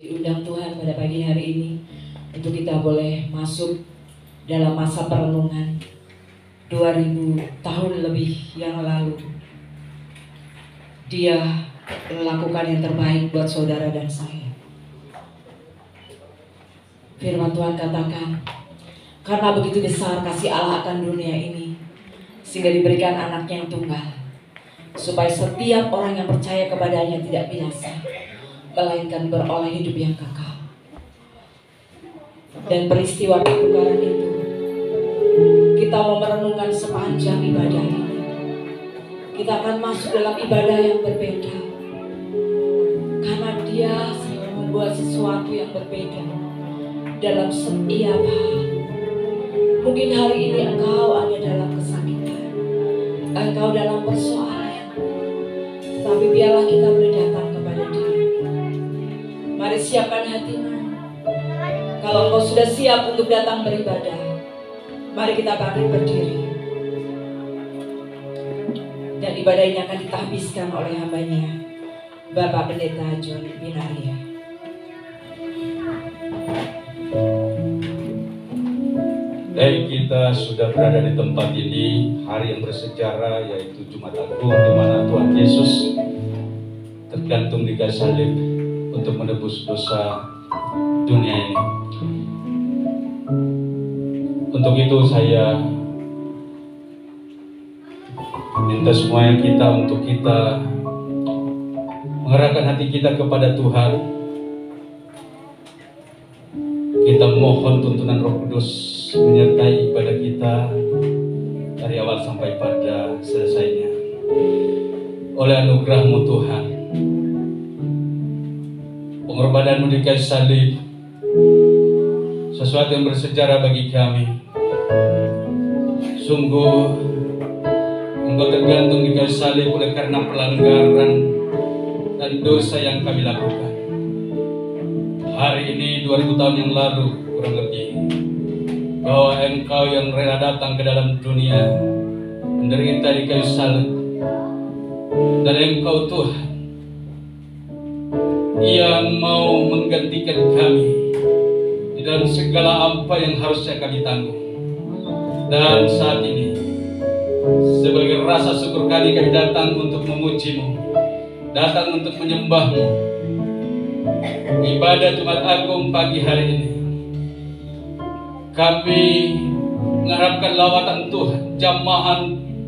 Diundang Tuhan pada pagi hari ini untuk kita boleh masuk dalam masa perenungan 2000 tahun lebih yang lalu. Dia melakukan yang terbaik buat saudara dan saya. Firman Tuhan katakan, karena begitu besar kasih Allah akan dunia ini, sehingga diberikan anaknya yang tunggal, supaya setiap orang yang percaya kepadanya tidak binasa, melainkan beroleh hidup yang kekal. Dan peristiwa pertukaran itu, kita mau merenungkan sepanjang ibadah ini. Kita akan masuk dalam ibadah yang berbeda, karena Dia selalu membuat sesuatu yang berbeda dalam setiap hal. Mungkin hari ini engkau ada dalam kesakitan, engkau dalam persoalan, tapi biarlah kita boleh datang kepada Dia. Mari siapkan hatimu. Kalau engkau sudah siap untuk datang beribadah, mari kita bangkit berdiri. Dan ibadah ini akan ditahbiskan oleh hambanya, Bapak Pendeta John Binaria. Baik, kita sudah berada di tempat ini, hari yang bersejarah, yaitu Jumat Agung, di mana Tuhan Yesus tergantung di kayu salib untuk menebus dosa dunia ini. Untuk itu saya minta semuanya kita untuk kita mengerahkan hati kita kepada Tuhan. Kita mohon tuntunan Roh Kudus menyertai ibadah kita dari awal sampai pada selesainya. Oleh anugerah-Mu Tuhan, pengorbananmu di kayu salib sesuatu yang bersejarah bagi kami. Sungguh Engkau tergantung di kayu salib oleh karena pelanggaran dan dosa yang kami lakukan. Hari ini 2000 tahun yang lalu kurang lebih, bahwa Engkau yang rela datang ke dalam dunia, menderita di kayu salib, dan Engkau Tuhan yang mau menggantikan kami di dalam segala apa yang harusnya kami tanggung. Dan saat ini, sebagai rasa syukur kami datang untuk memuji-Mu, datang untuk menyembah-Mu. Ibadah Jumat Agung pagi hari ini, kami mengharapkan lawatan Tuhan, jamahan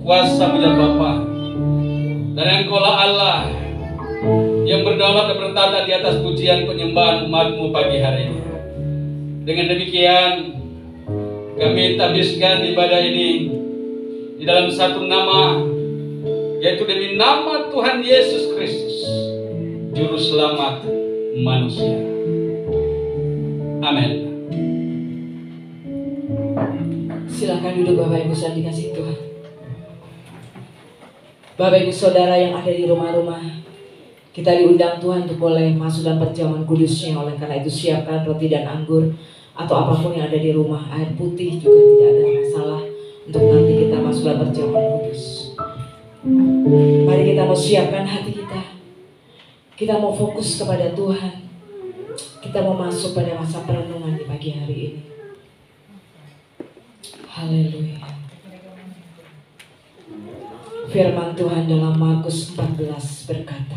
kuasa punya Bapa, dan Engkaulah Allah yang berdaulat dan bertata di atas pujian penyembahan umat-Mu pagi hari ini. Dengan demikian, kami tabiskan ibadah ini di dalam satu nama, yaitu demi nama Tuhan Yesus Kristus, Juru Selamat manusia. Amin. Silakan duduk Bapak Ibu yang dikasihi Tuhan. Bapak Ibu Saudara yang ada di rumah-rumah, kita diundang Tuhan untuk boleh masuk dalam perjamuan kudus-Nya. Oleh karena itu siapkan roti dan anggur atau apapun yang ada di rumah. Air putih juga tidak ada masalah untuk nanti kita masuk dalam perjamuan kudus. Mari kita mau siapkan hati kita. Kita mau fokus kepada Tuhan. Kita mau masuk pada masa perenungan di pagi hari ini. Haleluya. Firman Tuhan dalam Markus 14 berkata,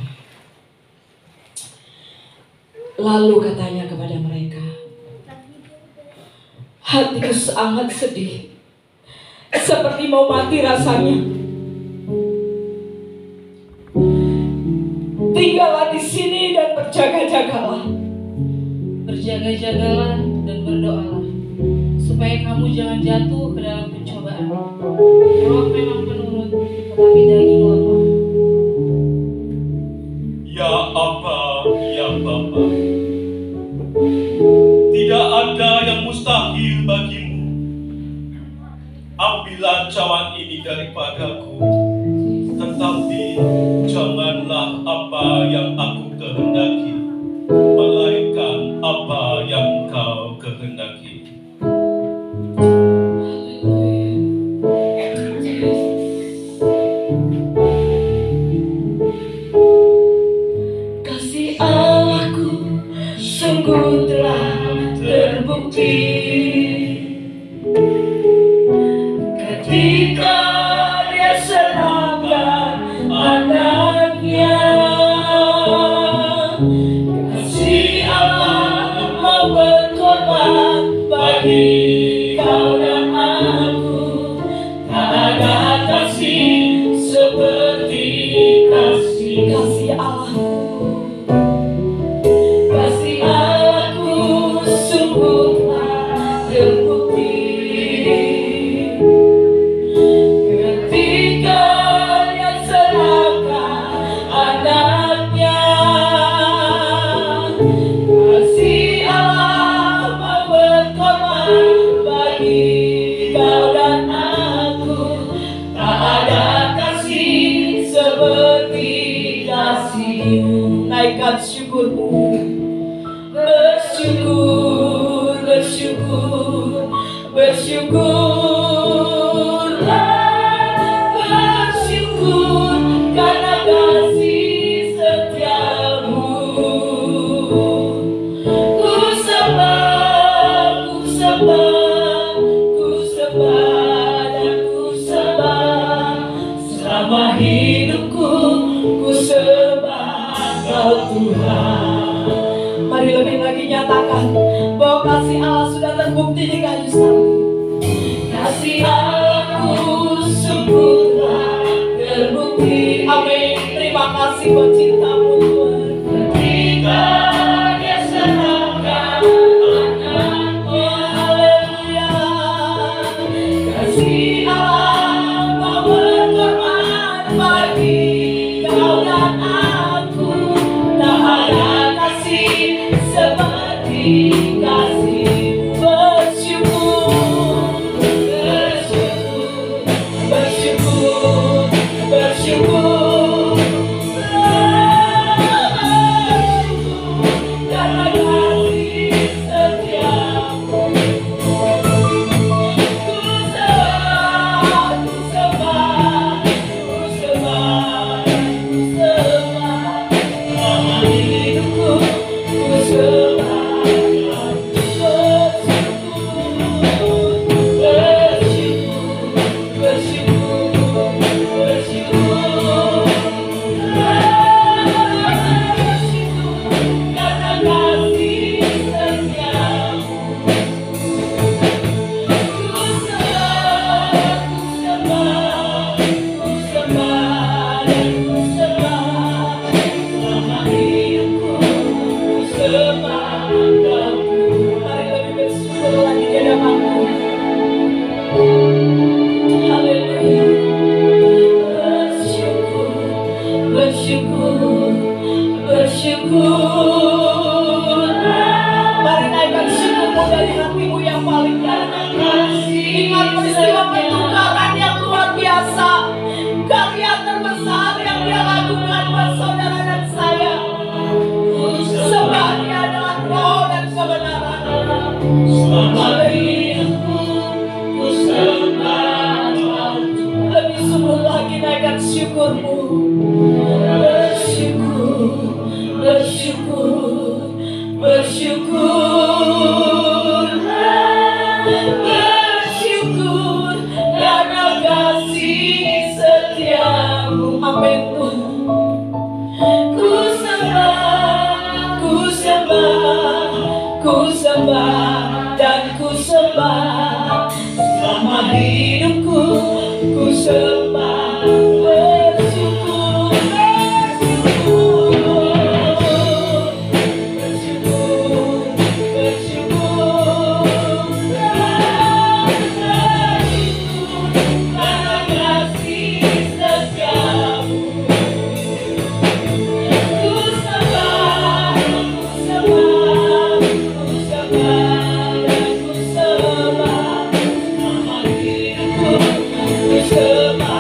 lalu katanya kepada mereka, hatiku sangat sedih, seperti mau mati rasanya. Tinggallah di sini dan berjaga-jagalah. Berjaga-jagalah dan berdoalah, supaya kamu jangan jatuh ke dalam pencobaan. Roh memang penurut, tetapi daging lemah. Ya Aba, ya Bapa, tidak ada yang mustahil bagimu. Ambillah cawan ini daripadaku, tetapi janganlah apa yang aku kehendaki, melainkan apa yang Kau kehendaki. Kasih Allahku sungguh telah terbukti ketika Dia serahkan anaknya. Kasih Allah mau berkorban bagi kau dan aku. Tak ada kasih seperti kasih Allah. Kasih Allahku sungguh telah terbukti ketika Dia serahkan anaknya. Kasih Allah mau berkorban bagi kau dan aku. Tak ada kasih seperti kasih-Mu. Naikkan syukurmu, bersyukur, bersyukur, bersyukurlah, bersyukur karena kasih setia-Mu. Ku sembah, ku sembah, ku sembah dan ku sembah selama hidupku. Ku sembah Kau Tuhan. Mari lebih lagi nyatakan bahwa kasih Allah sudah terbukti di kayu salib. Kasih Allahku sungguh telah terbukti. Amin. Terima kasih buat cinta-Mu Tuhan. Ketika Dia serahkan anaknya. Haleluya. Kasih Allah mau berkorban bagi kau dan aku. Tak ada kasih seperti kasih-Mu. Bersyukur, bersyukur, bersyukur, bersyukur, karena kasih setia-Mu. Ku sembah, ku sembah, ku sembah, ku sembah selama hidupku. Ku sembah, bersyukur, bersyukur, bersyukur, karena kasih setia-Mu. Ku sembah, ku sembah, ku sembah dan ku sembah selama hidupku. Ku sembah Kau. Mari lebih bersyukur lagi di hadapan-Mu. Haleluya. Bersyukur, bersyukur, bersyukur. Mari naikkan syukurmu dari hatimu yang paling dalam. Ingat peristiwa pertukaran yang luar biasa, karya terbesar yang Dia lakukan buat saudara dan saya. Sebab Dia adalah roh dan kebenaran. Selama hidupku ku sembah Kau. Lebih sungguh lagi naikkan syukurmu. Bersyukur, bersyukur, bersyukur, bersyukur karena kasih setia-Mu. Amin Tuhan. Ku sembah, ku sembah, ku sembah dan ku sembah selama hidupku. Ku sembah, bersyukur, bersyukur, bersyukur, bersyukur, karena kasih setia-Mu. Ku sembah, ku sembah, ku sembah dan ku sembah selama hidupku. Ku sembah.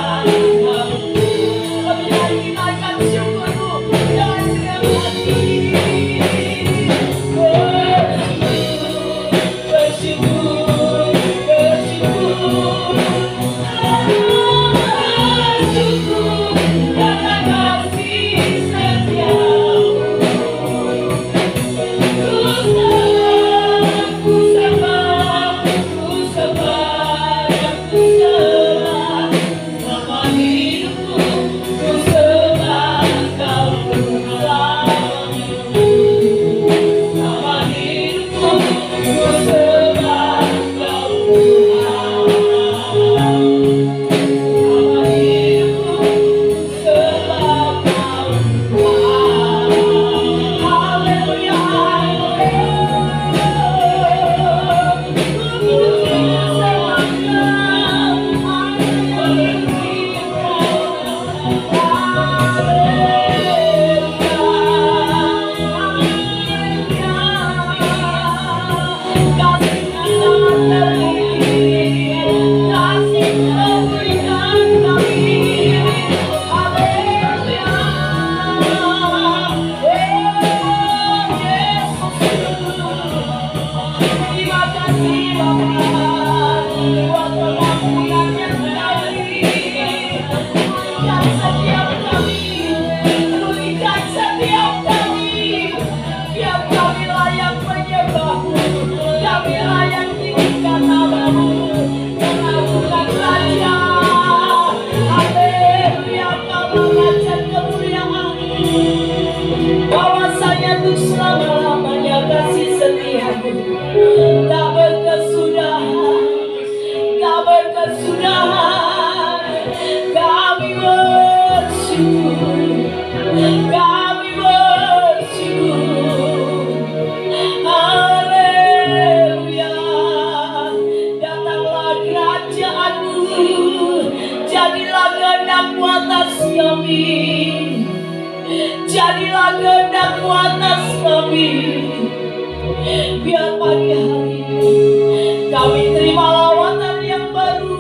Biar pagi hari ini kami terima lawatan yang baru.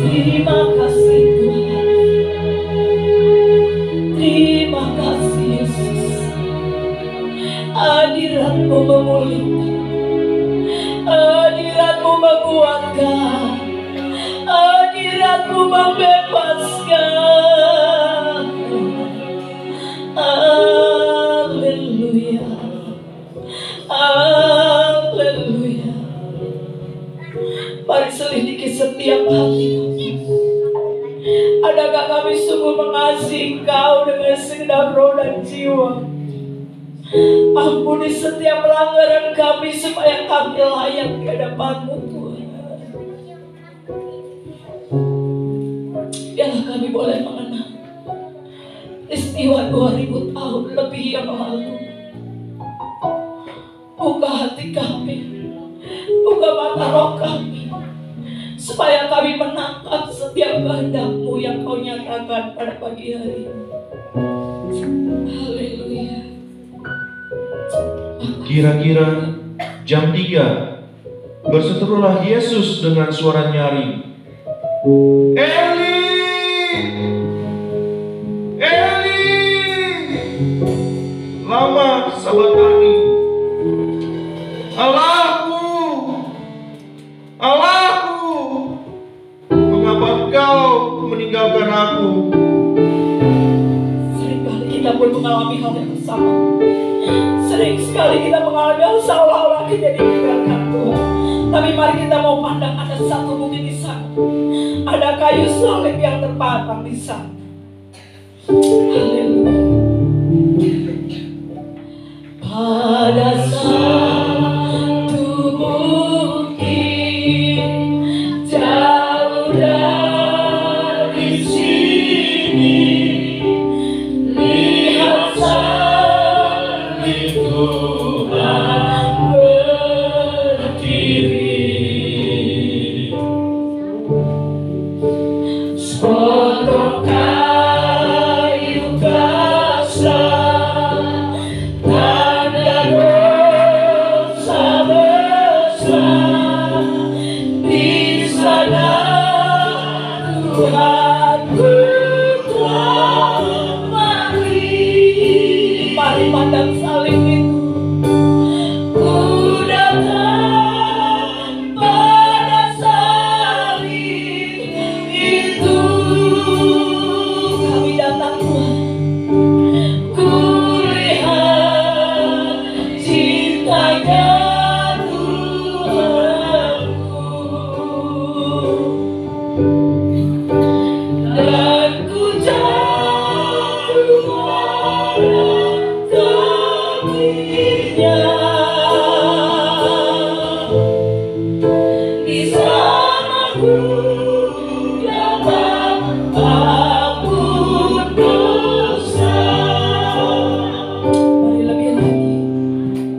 Terima kasih Tuhan. Terima kasih Yesus. Hadirat-Mu memulihkan, hadirat-Mu menguatkan, hadirat-Mu membebaskan. Haleluya, haleluya. Mari selidiki setiap hati kami. Adakah kami sungguh mengasihi Engkau dengan segenap roh dan jiwa? Ampuni setiap pelanggaran kami supaya kami layak di hadapan-Mu Tuhan. Biarlah kami boleh mengenang peristiwa 2000 tahun lebih yang lalu. Buka hati kami, buka mata roh kami, supaya kami menangkap setiap kehendak-Mu yang Kau nyatakan pada pagi hari ini. Haleluya. Kira-kira jam 3, berseterulah Yesus dengan suara nyaring, Eli, Eli, lama sabachthani. Allahku, Allahku, mengapa Engkau meninggalkan aku? Seringkali kita pun mengalami hal yang sama. Sering sekali kita mengalami hal seolah-olah kita ditinggalkan Tuhan. Tapi mari kita mau pandang ada satu bukit di sana. Ada kayu salib yang terpasang di sana. Haleluya. Pada satu bukit jauh dari sini, lihat salib Tuhan berdiri. Sepotong kayu kasar, tanda dosa besar. Di sana Tuhanku telah mati. Mari pandang salib itu. Ku datang pada salib itu. Kami datang Tuhan. Ku lihat cintanya Tuhanku. Dan ku jatuh pada kakinya. Di sana ku dapat ampun dosa. Mari lebih lagi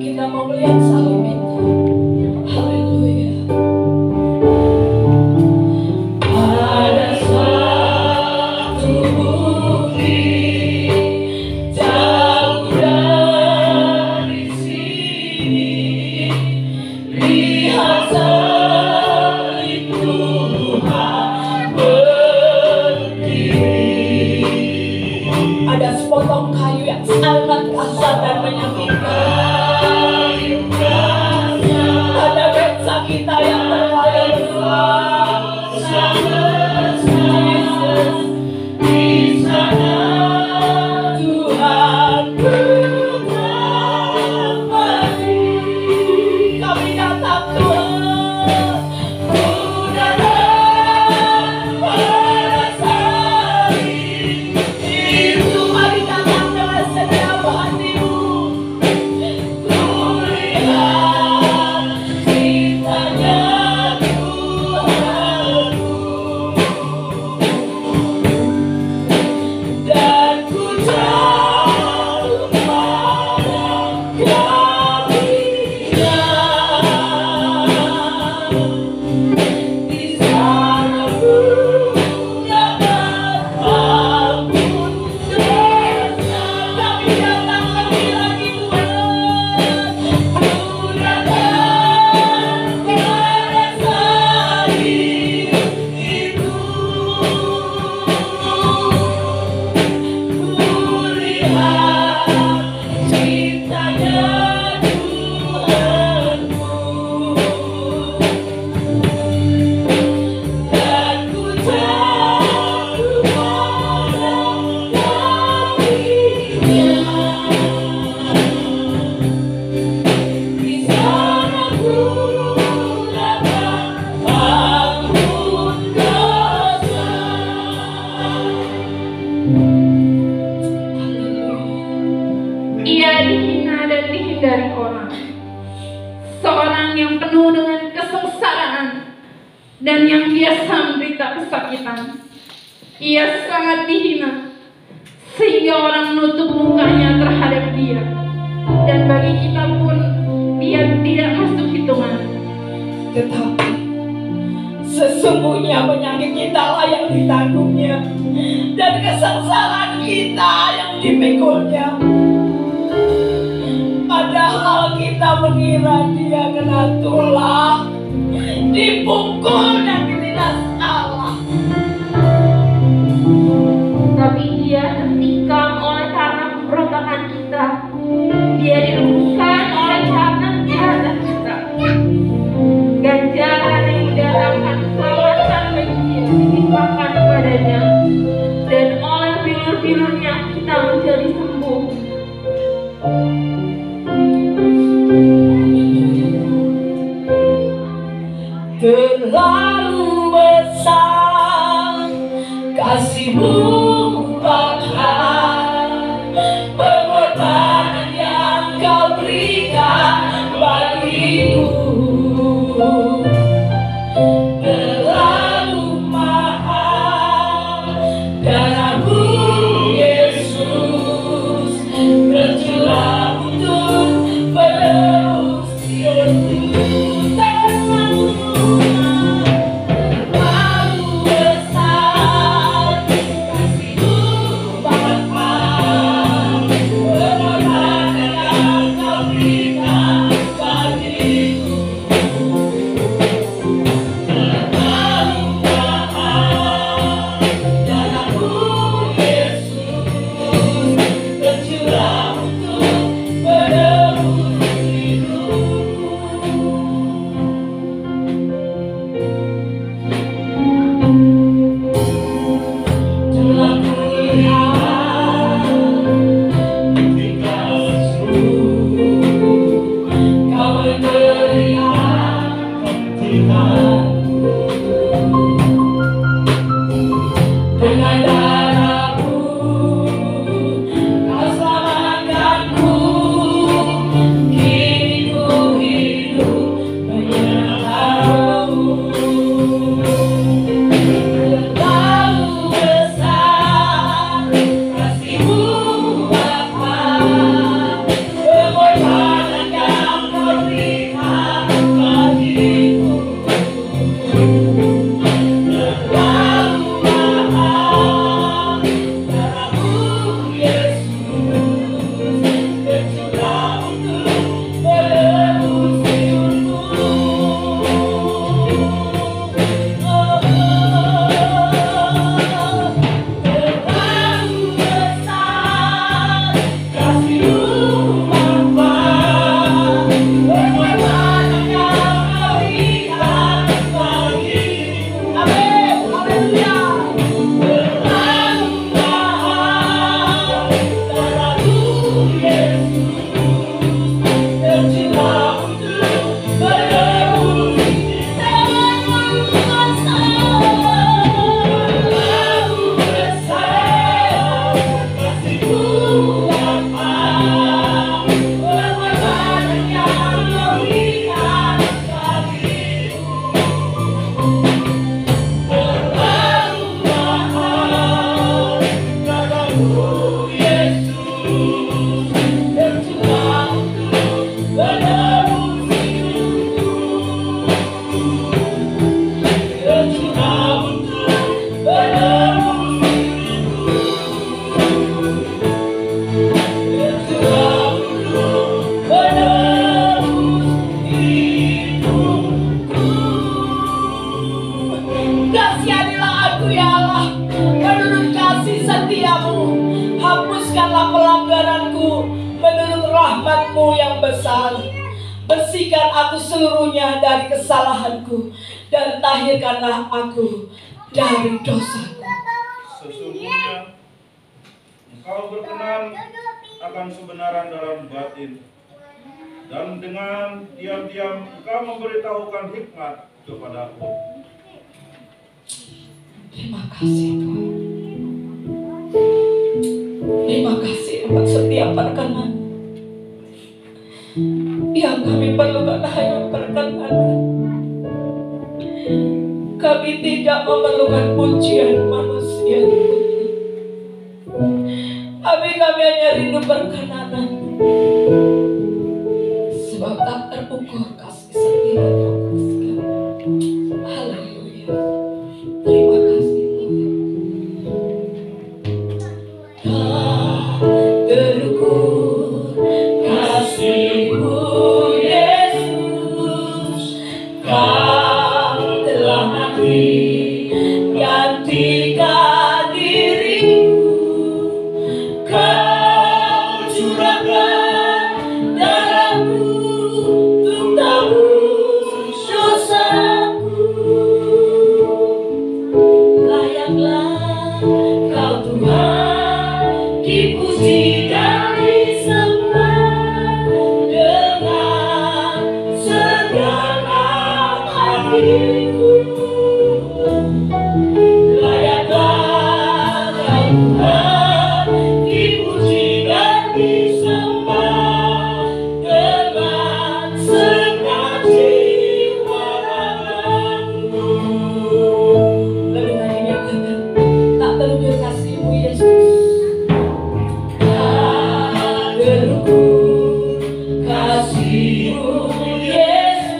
kita mau melihat salib itu. Haleluya. Pada satu bukit jauh dari sini, lihat salib Tuhan berdiri. Ada sepotong kayu yang sangat kasar dan menyakitkan. Ada bangsa kita yang terlalu besar. Yesus, di sana Tuhanku telah mati. Kami datang Tuhan, ku datang pada salib itu. Mari datang dengan setiap hatimu. Ku lihat cintanya Tuhanku. Dan ku jatuh pada kakinya. Di sana ku dapat ampun dosa. Kami datang lagi Tuhan. Ia dihina dan dihindari orang, seorang yang penuh dengan kesengsaraan dan yang biasa menderita kesakitan. Ia sangat dihina sehingga orang menutup mukanya terhadap dia, dan bagi kita pun dia tidak masuk hitungan. Tetapi sesungguhnya penyakit kita lah yang ditanggungnya, dan kesengsaraan kita yang dipikulnya. Padahal kita mengira dia kena tulah, dipukul dan ditindas Allah. Tapi dia tertikam oleh karena pemberontakan kita, dia dilumpuhkan oleh karena kejahatan kita. Ganjaran yang mendatangkan keselamatan bagi dia ditimpakan kepadanya, dan oleh bilur-bilurnya kita menjadi sembuh. Terlalu besar kasih-Mu Bapa, pengorbanan yang Kau berikan bagiku. Terlalu mahal darah-Mu Yesus, tercurah untuk penebus hidupku. Terlalu kekuatan-Mu yang besar. Bersihkan aku seluruhnya dari kesalahanku, dan tahirkanlah aku dari dosaku. Sesungguhnya Engkau berkenan akan kebenaran dalam batin, dan dengan diam-diam Engkau memberitahukan hikmat kepadaku. Terima kasih Tuhan. Terima kasih untuk setiap perkenan yang kami perlukan hanya perkenan. Kami tidak memerlukan pujian manusia Tuhan. Tapi kami hanya rindu perkenanan. Sebab tak terukur kasih setia-Mu atas kami. Haleluya. Terima kasih Tuhan. Tak terukur kasih-Mu Yesus. Kau telah mati gantikan dirimu. Kau curahkan darah-Mu untuk tebus dosaku. Layaklah Kau Tuhan dipuji dan disembah dengan segenap hatiku. Layaklah Kau Tuhan dipuji dan disembah dengan segenap jiwa ragaku. Lebih lagi nyatakan, tak terukur kasih-Mu Yesus. Tak terukur kasih-Mu Yesus.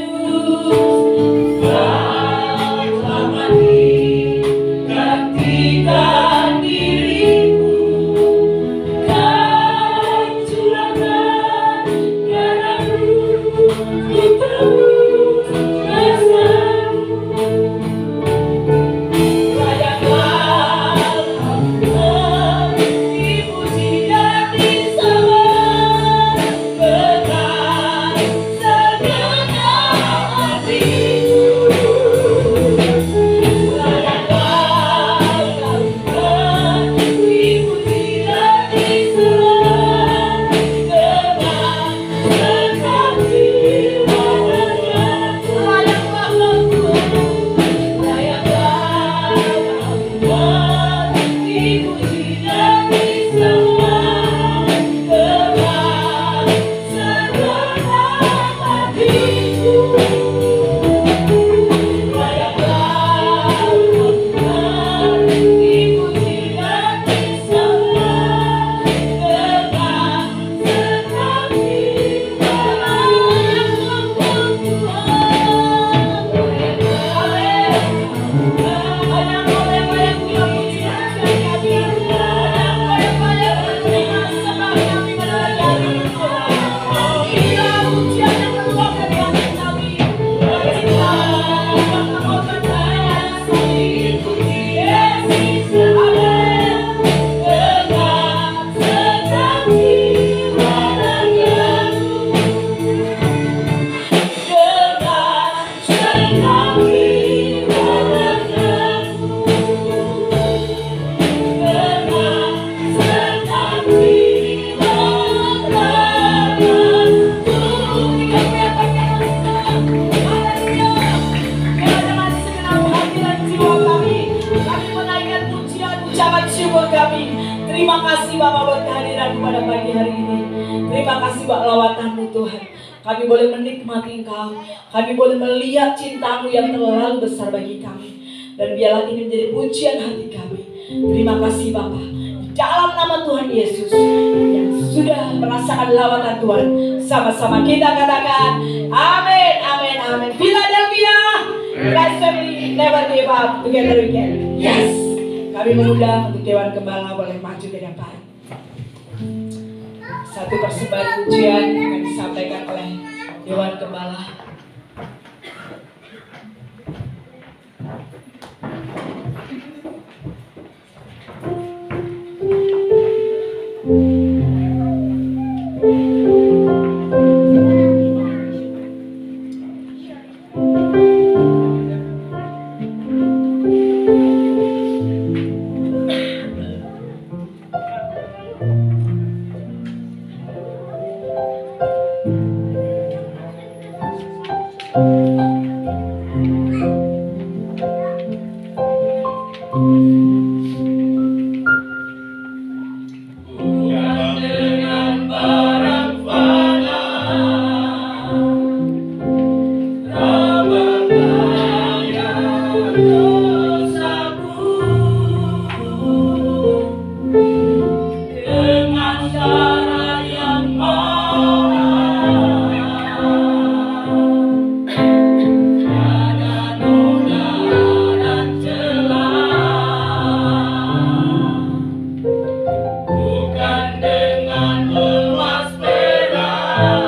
Kau telah mati gantikan dirimu. Kau curahkan darah-Mu untuk tebus dosaku. Layaklah Kau Tuhan dipuji dan disembah dengan segenap hatiku. Layaklah Kau Tuhan dipuji dan disembah dengan segenap jiwa ragaku. Layaklah Kau Tuhan. Layaklah Kau Tuhan dipuji dan disembah dengan segenap hatiku. Layaklah Kau Tuhan dipuji dan disembah dengan segenap jiwa ragaku. Terima kasih Bapak buat kehadiran pada pagi hari ini. Terima kasih buat lawatan-Mu Tuhan. Kami boleh menikmati Engkau. Kami boleh melihat cinta-Mu yang terlalu besar bagi kami. Dan biarlah ini menjadi pujian hati kami. Terima kasih Bapak. Di dalam nama Tuhan Yesus yang sudah merasakan lawatan Tuhan, sama-sama kita katakan amin, amin, amin. Philadelphia, Christ family never give up, together again. Yes. Kami mengundang untuk Dewan Gembala boleh maju ke depan. Satu persembahan pujian akan disampaikan oleh Dewan Gembala. Bukan dengan barang fana, tak berbayar dosaku, dengan cara yang mahal, tiada noda dan celah. Bukan dengan emas perak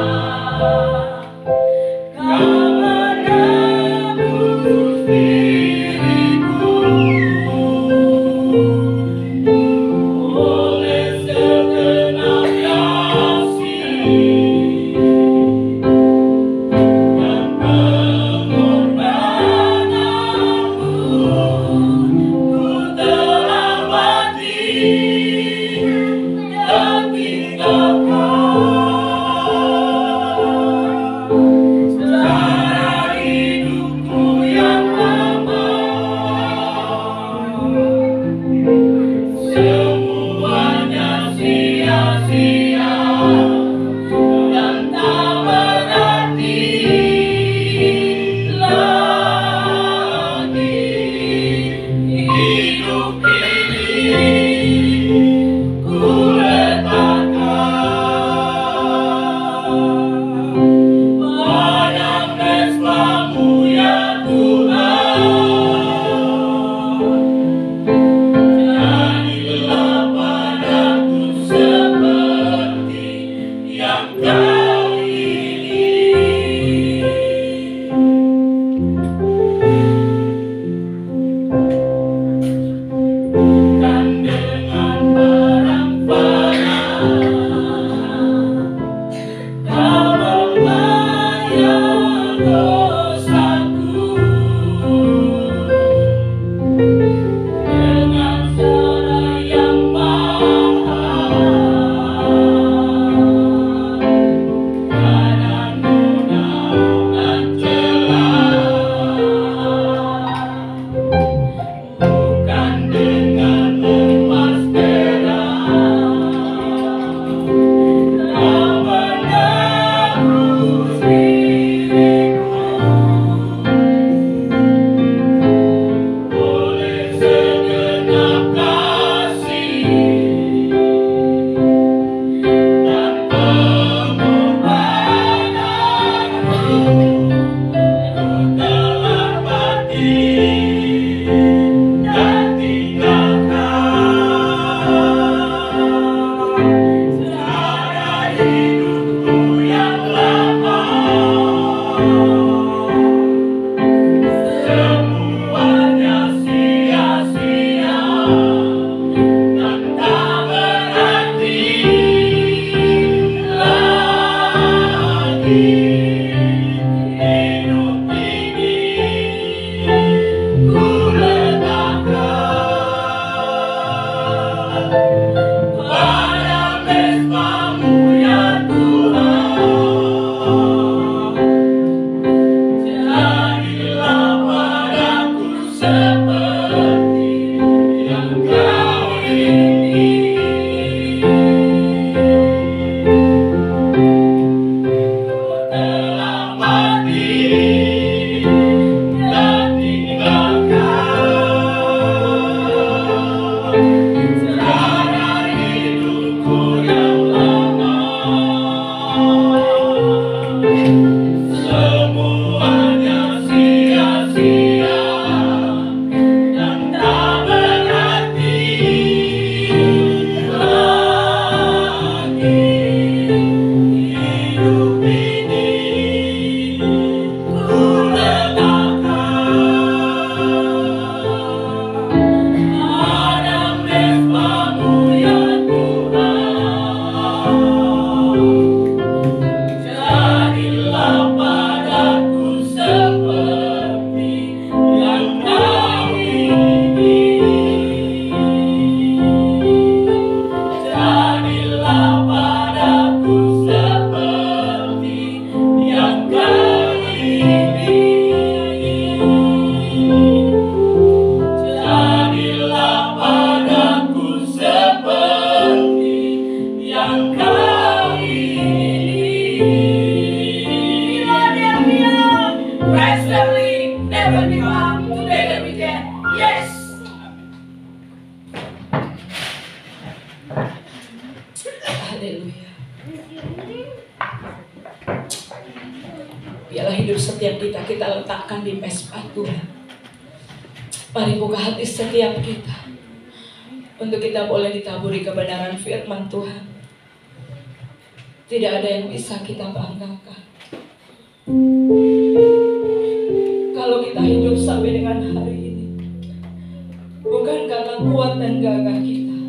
kau menebus diriku, oleh segenap kasih dan pengorbananmu, ku telah mati dan tinggalkan cara hidupku yang lama. Semuanya sia-sia dan tak berarti lagi. Hidup ini ku letakkan pada mesbah-Mu ya Tuhan. Jadilah padaku seperti yang Kau ingini. Bukan dengan barang fana kau membayar dosaku, dengan cara yang mahal, tiada noda dan celah. Bukan dengan emas perak kau menebus diriku, oleh segenap kasih dan pengorbananmu, ku telah mati dan tinggalkan cara hidupku yang lama. Semuanya sia-sia dan tak berarti lagi. Hidup ini ku letakkan pada mesbah-Mu ya Tuhan. Jadilah padaku seperti yang Kau ingini. Ku belong to the weekend. Yes. Haleluya. Biarlah hidup setiap kita letakkan di mesbah Tuhan. Mari buka hati setiap kita untuk kita boleh ditaburi kebenaran firman Tuhan. Tidak ada yang bisa kita banggakan. Kalau kita hidup sampai dengan hari ini, bukan karena kuat dan gagah kita,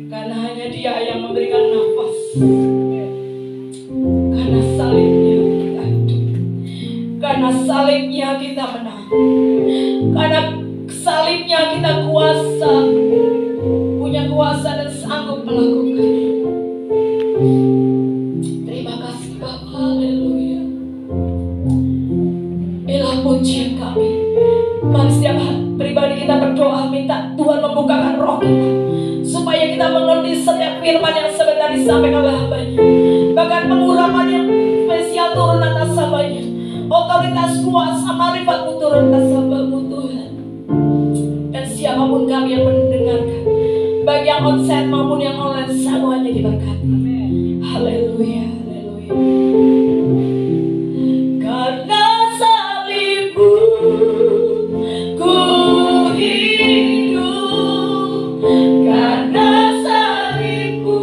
karena hanya Dia yang memberikan nafas. Karena salibnya kita hidup, karena salibnya kita menang, karena salibnya kita punya kuasa dan sanggup melakukan. Terima kasih Bapa, haleluya. Inilah pujian kami. Mari setiap pribadi kita berdoa, minta Tuhan membukakan roh kita, supaya kita mengerti setiap firman yang sebentar disampaikan oleh hamba-Nya. Bahkan pengurapan yang spesial turun atas hamba-Nya. Otoritas kuasa marifatmu turun atas hamba-Mu Tuhan. Dan siapapun kami yang mendengarkan, baik yang onsite maupun yang online, semuanya diberkati. Haleluya, haleluya. Karena salibmu ku hidup, karena salibmu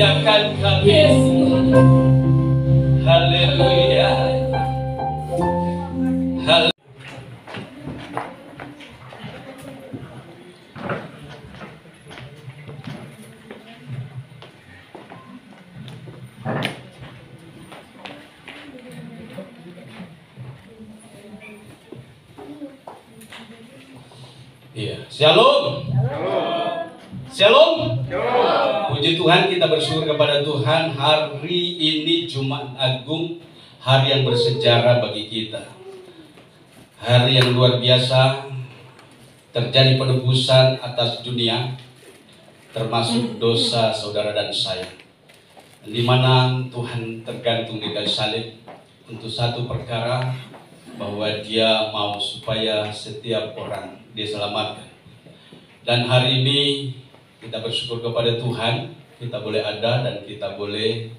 muliakan kami. Yes, Tuhan. Haleluya. Iya, shalom. Shalom. Puji Tuhan, kita bersyukur kepada Tuhan. Hari ini Jumat Agung, hari yang bersejarah bagi kita. Hari yang luar biasa, terjadi penebusan atas dunia, termasuk dosa saudara dan saya. Di mana Tuhan tergantung di kayu salib untuk satu perkara, bahwa Dia mau supaya setiap orang diselamatkan. Dan hari ini kita bersyukur kepada Tuhan, kita boleh ada dan kita boleh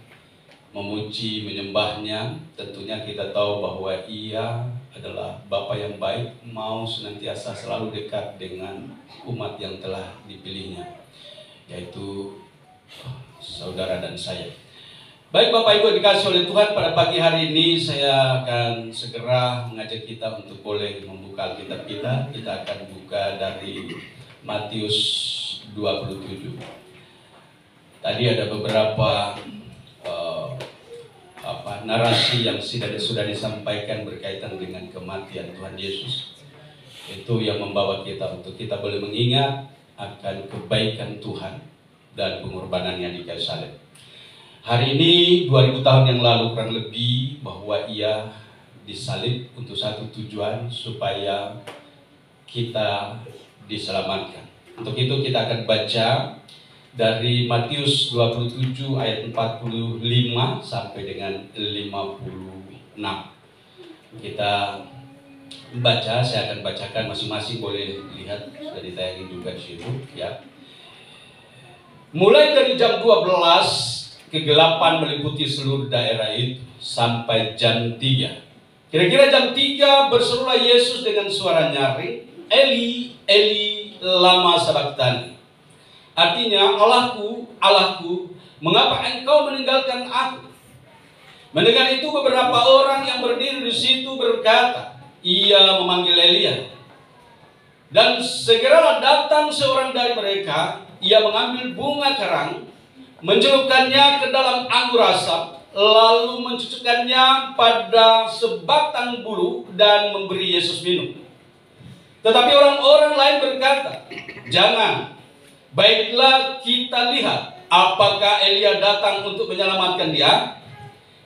memuji, menyembahnya. Tentunya kita tahu bahwa Ia adalah Bapa yang baik, mau senantiasa selalu dekat dengan umat yang telah dipilihnya, yaitu saudara dan saya. Baik Bapak Ibu dikasih oleh Tuhan, pada pagi hari ini saya akan segera mengajak kita untuk boleh membuka Alkitab kita. Kita akan buka dari Matius 27. Tadi ada beberapa narasi yang sudah disampaikan berkaitan dengan kematian Tuhan Yesus. Itu yang membawa kita untuk kita boleh mengingat akan kebaikan Tuhan dan pengorbanannya di kayu salib. Hari ini 2000 tahun yang lalu kurang lebih, bahwa Ia disalib untuk satu tujuan, supaya kita diselamatkan. Untuk itu kita akan baca dari Matius 27 ayat 45 sampai dengan 56. Kita baca, saya akan bacakan, masing-masing boleh lihat, sudah ditayangin juga di situ ya. Mulai dari jam 12 kegelapan meliputi seluruh daerah itu sampai jam 3. Kira-kira jam 3 berserulah Yesus dengan suara nyaring, Eli, Eli, lama sabachthani. Artinya, Allahku, Allahku, mengapa engkau meninggalkan aku? Mendengar itu beberapa orang yang berdiri di situ berkata, ia memanggil Elia. Dan segeralah datang seorang dari mereka, ia mengambil bunga karang, mencelupkannya ke dalam anggur asap, lalu mencucukkannya pada sebatang bulu dan memberi Yesus minum. Tetapi orang-orang lain berkata, jangan, baiklah kita lihat apakah Elia datang untuk menyelamatkan dia.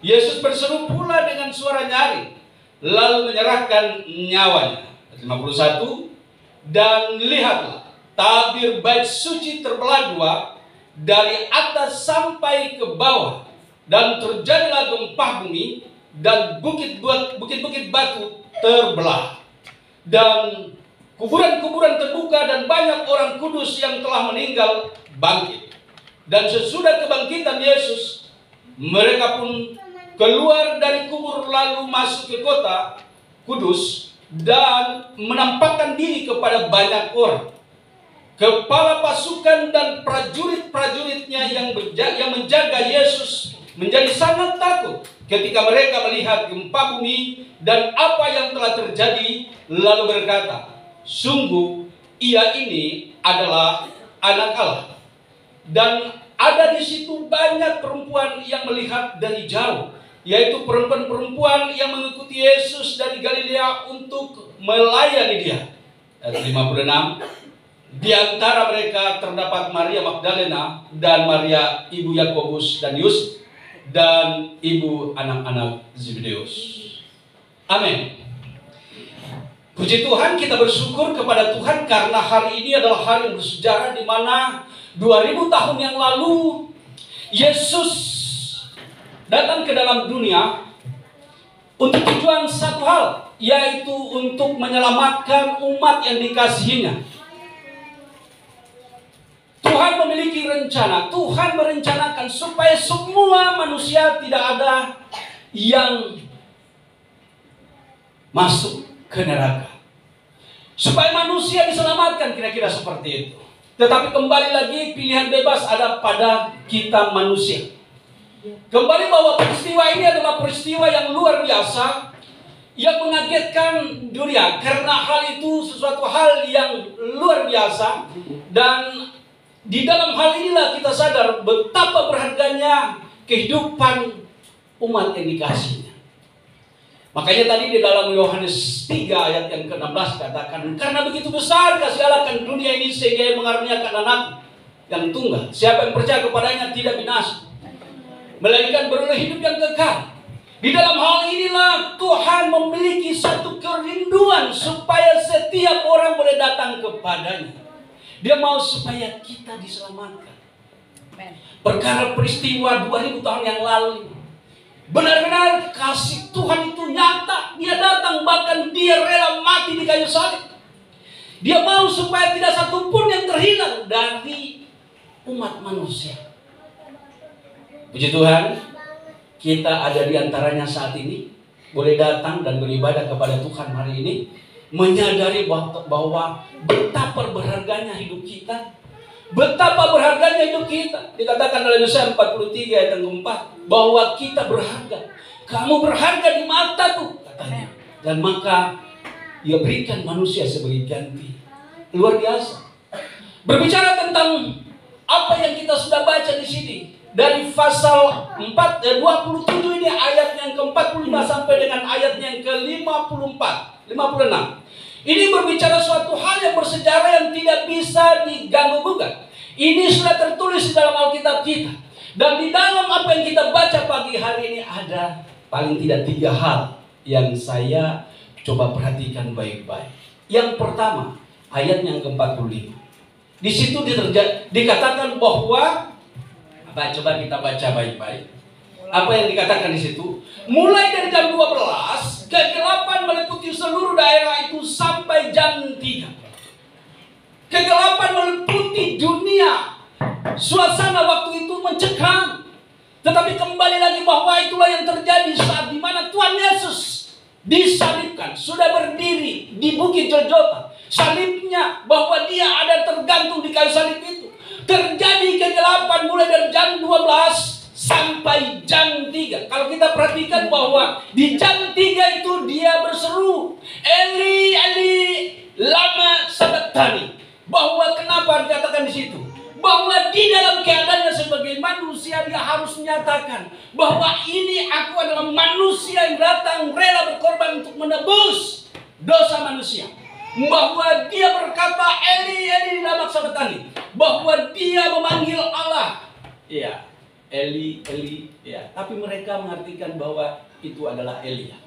Yesus berseru pula dengan suara nyaring, lalu menyerahkan nyawanya. 51. Dan lihatlah, tabir bait suci terbelah dua, dari atas sampai ke bawah, dan terjadilah gempa bumi, dan bukit-bukit batu terbelah, dan kuburan-kuburan terbuka, dan banyak orang kudus yang telah meninggal bangkit. Dan sesudah kebangkitan Yesus, mereka pun keluar dari kubur lalu masuk ke kota kudus dan menampakkan diri kepada banyak orang. Kepala pasukan dan prajurit-prajuritnya yang menjaga Yesus menjadi sangat takut ketika mereka melihat gempa bumi dan apa yang telah terjadi, lalu berkata, sungguh ia ini adalah anak Allah. Dan ada di situ banyak perempuan yang melihat dari jauh, yaitu perempuan-perempuan yang mengikuti Yesus dari Galilea untuk melayani dia. Ayat 56. Di antara mereka terdapat Maria Magdalena dan Maria ibu Yakobus dan Yusuf dan ibu anak-anak Zebedeus. Amin. Puji Tuhan, kita bersyukur kepada Tuhan karena hari ini adalah hari yang bersejarah, di mana 2000 tahun yang lalu Yesus datang ke dalam dunia untuk tujuan satu hal, yaitu untuk menyelamatkan umat yang dikasihinya. Tuhan memiliki rencana. Tuhan merencanakan supaya semua manusia tidak ada yang masuk ke neraka, supaya manusia diselamatkan, kira-kira seperti itu. Tetapi kembali lagi pilihan bebas ada pada kita manusia. Kembali bahwa peristiwa ini adalah peristiwa yang luar biasa, yang mengagetkan dunia, karena hal itu sesuatu hal yang luar biasa. Dan di dalam hal inilah kita sadar betapa berharganya kehidupan umat yang dikasihinya. Makanya tadi di dalam Yohanes 3 ayat yang ke-16 katakan, karena begitu besar kasih Allah akan dunia ini sehingga Ia mengaruniakan anak yang tunggal. Siapa yang percaya kepadanya tidak binasa, melainkan beroleh hidup yang kekal. Di dalam hal inilah Tuhan memiliki satu kerinduan supaya setiap orang boleh datang kepadanya. Dia mau supaya kita diselamatkan. Perkara peristiwa 2000 tahun yang lalu, benar-benar kasih Tuhan itu nyata. Dia datang, bahkan Dia rela mati di kayu salib. Dia mau supaya tidak satu pun yang terhilang dari umat manusia. Puji Tuhan, kita ada di antaranya saat ini, boleh datang dan beribadah kepada Tuhan hari ini, menyadari bahwa betapa berharganya hidup kita. Betapa berharganya hidup kita. Dikatakan dalam Yesaya 43 ayat yang ke-4 bahwa kita berharga. Kamu berharga di mataku, katanya. Dan maka Ia berikan manusia sebagai ganti. Luar biasa. Berbicara tentang apa yang kita sudah baca di sini, dari pasal 27 ini ayat yang ke-45 sampai dengan ayat yang ke-56. Ini berbicara suatu hal yang bersejarah yang tidak bisa diganggu gugat. Ini sudah tertulis di dalam Alkitab kita. Dan di dalam apa yang kita baca pagi hari ini ada paling tidak 3 hal yang saya coba perhatikan baik-baik. Yang pertama, ayat yang ke-45. Di situ dikatakan bahwa coba kita baca baik-baik. Apa yang dikatakan di situ? Mulai dari jam 12, kegelapan meliputi seluruh daerah itu sampai jam 3. Kegelapan meliputi dunia. Suasana waktu itu mencekam. Tetapi kembali lagi bahwa itulah yang terjadi saat dimana Tuhan Yesus disalibkan. Sudah berdiri di Bukit Golgota. Salibnya bahwa Dia ada tergantung di kayu salib itu. Terjadi kegelapan mulai dari jam 12 sampai jam 3. Kalau kita perhatikan bahwa di jam 3 itu Dia berseru, Eli, Eli, lama sabachthani. Bahwa kenapa dikatakan di situ? Bahwa di dalam keadaannya sebagai manusia Dia harus menyatakan bahwa ini aku adalah manusia yang datang rela berkorban untuk menebus dosa manusia. Bahwa Dia berkata, Eli, Eli, lama sabachthani. Bahwa Dia memanggil Allah. Iya. Eli, Eli, ya. Tapi mereka mengartikan bahwa itu adalah Elia.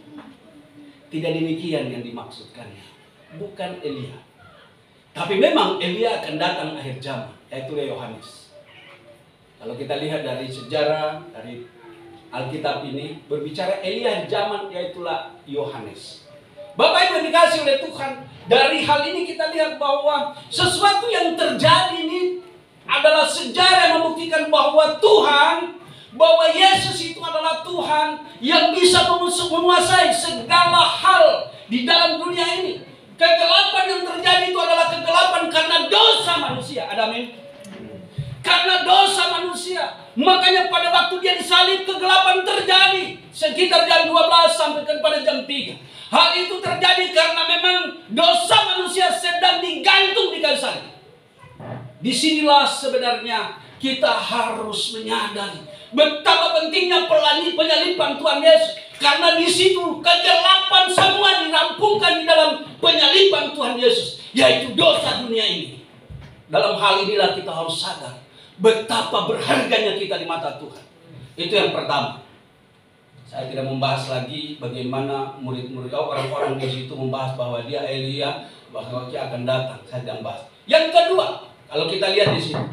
Tidak demikian yang dimaksudkannya. Bukan Elia. Tapi memang Elia akan datang akhir zaman, yaitu Yohanes. Kalau kita lihat dari sejarah, dari Alkitab ini, berbicara Elia zaman, yaitulah Yohanes. Bapak Ibu dikasih oleh Tuhan, dari hal ini kita lihat bahwa sesuatu yang terjadi ini adalah sejarah yang membuktikan bahwa Tuhan, bahwa Yesus itu adalah Tuhan yang bisa menguasai segala hal di dalam dunia ini. Kegelapan yang terjadi itu adalah kegelapan karena dosa manusia. Ada amin? Karena dosa manusia. Makanya pada waktu Dia disalib, kegelapan terjadi sekitar jam 12 sampai pada jam 3. Hal itu terjadi karena memang dosa manusia sedang digantung di kayu salib. Disinilah sebenarnya kita harus menyadari betapa pentingnya penyaliban Tuhan Yesus. Karena di situ kegelapan semua dirampungkan di dalam penyaliban Tuhan Yesus, yaitu dosa dunia ini. Dalam hal inilah kita harus sadar betapa berharganya kita di mata Tuhan. Itu yang pertama. Saya tidak membahas lagi bagaimana murid-murid orang-orang di situ membahas bahwa Dia Elia, bahwa Dia akan datang. Saya tidak bahas. Yang kedua, kalau kita lihat di sini,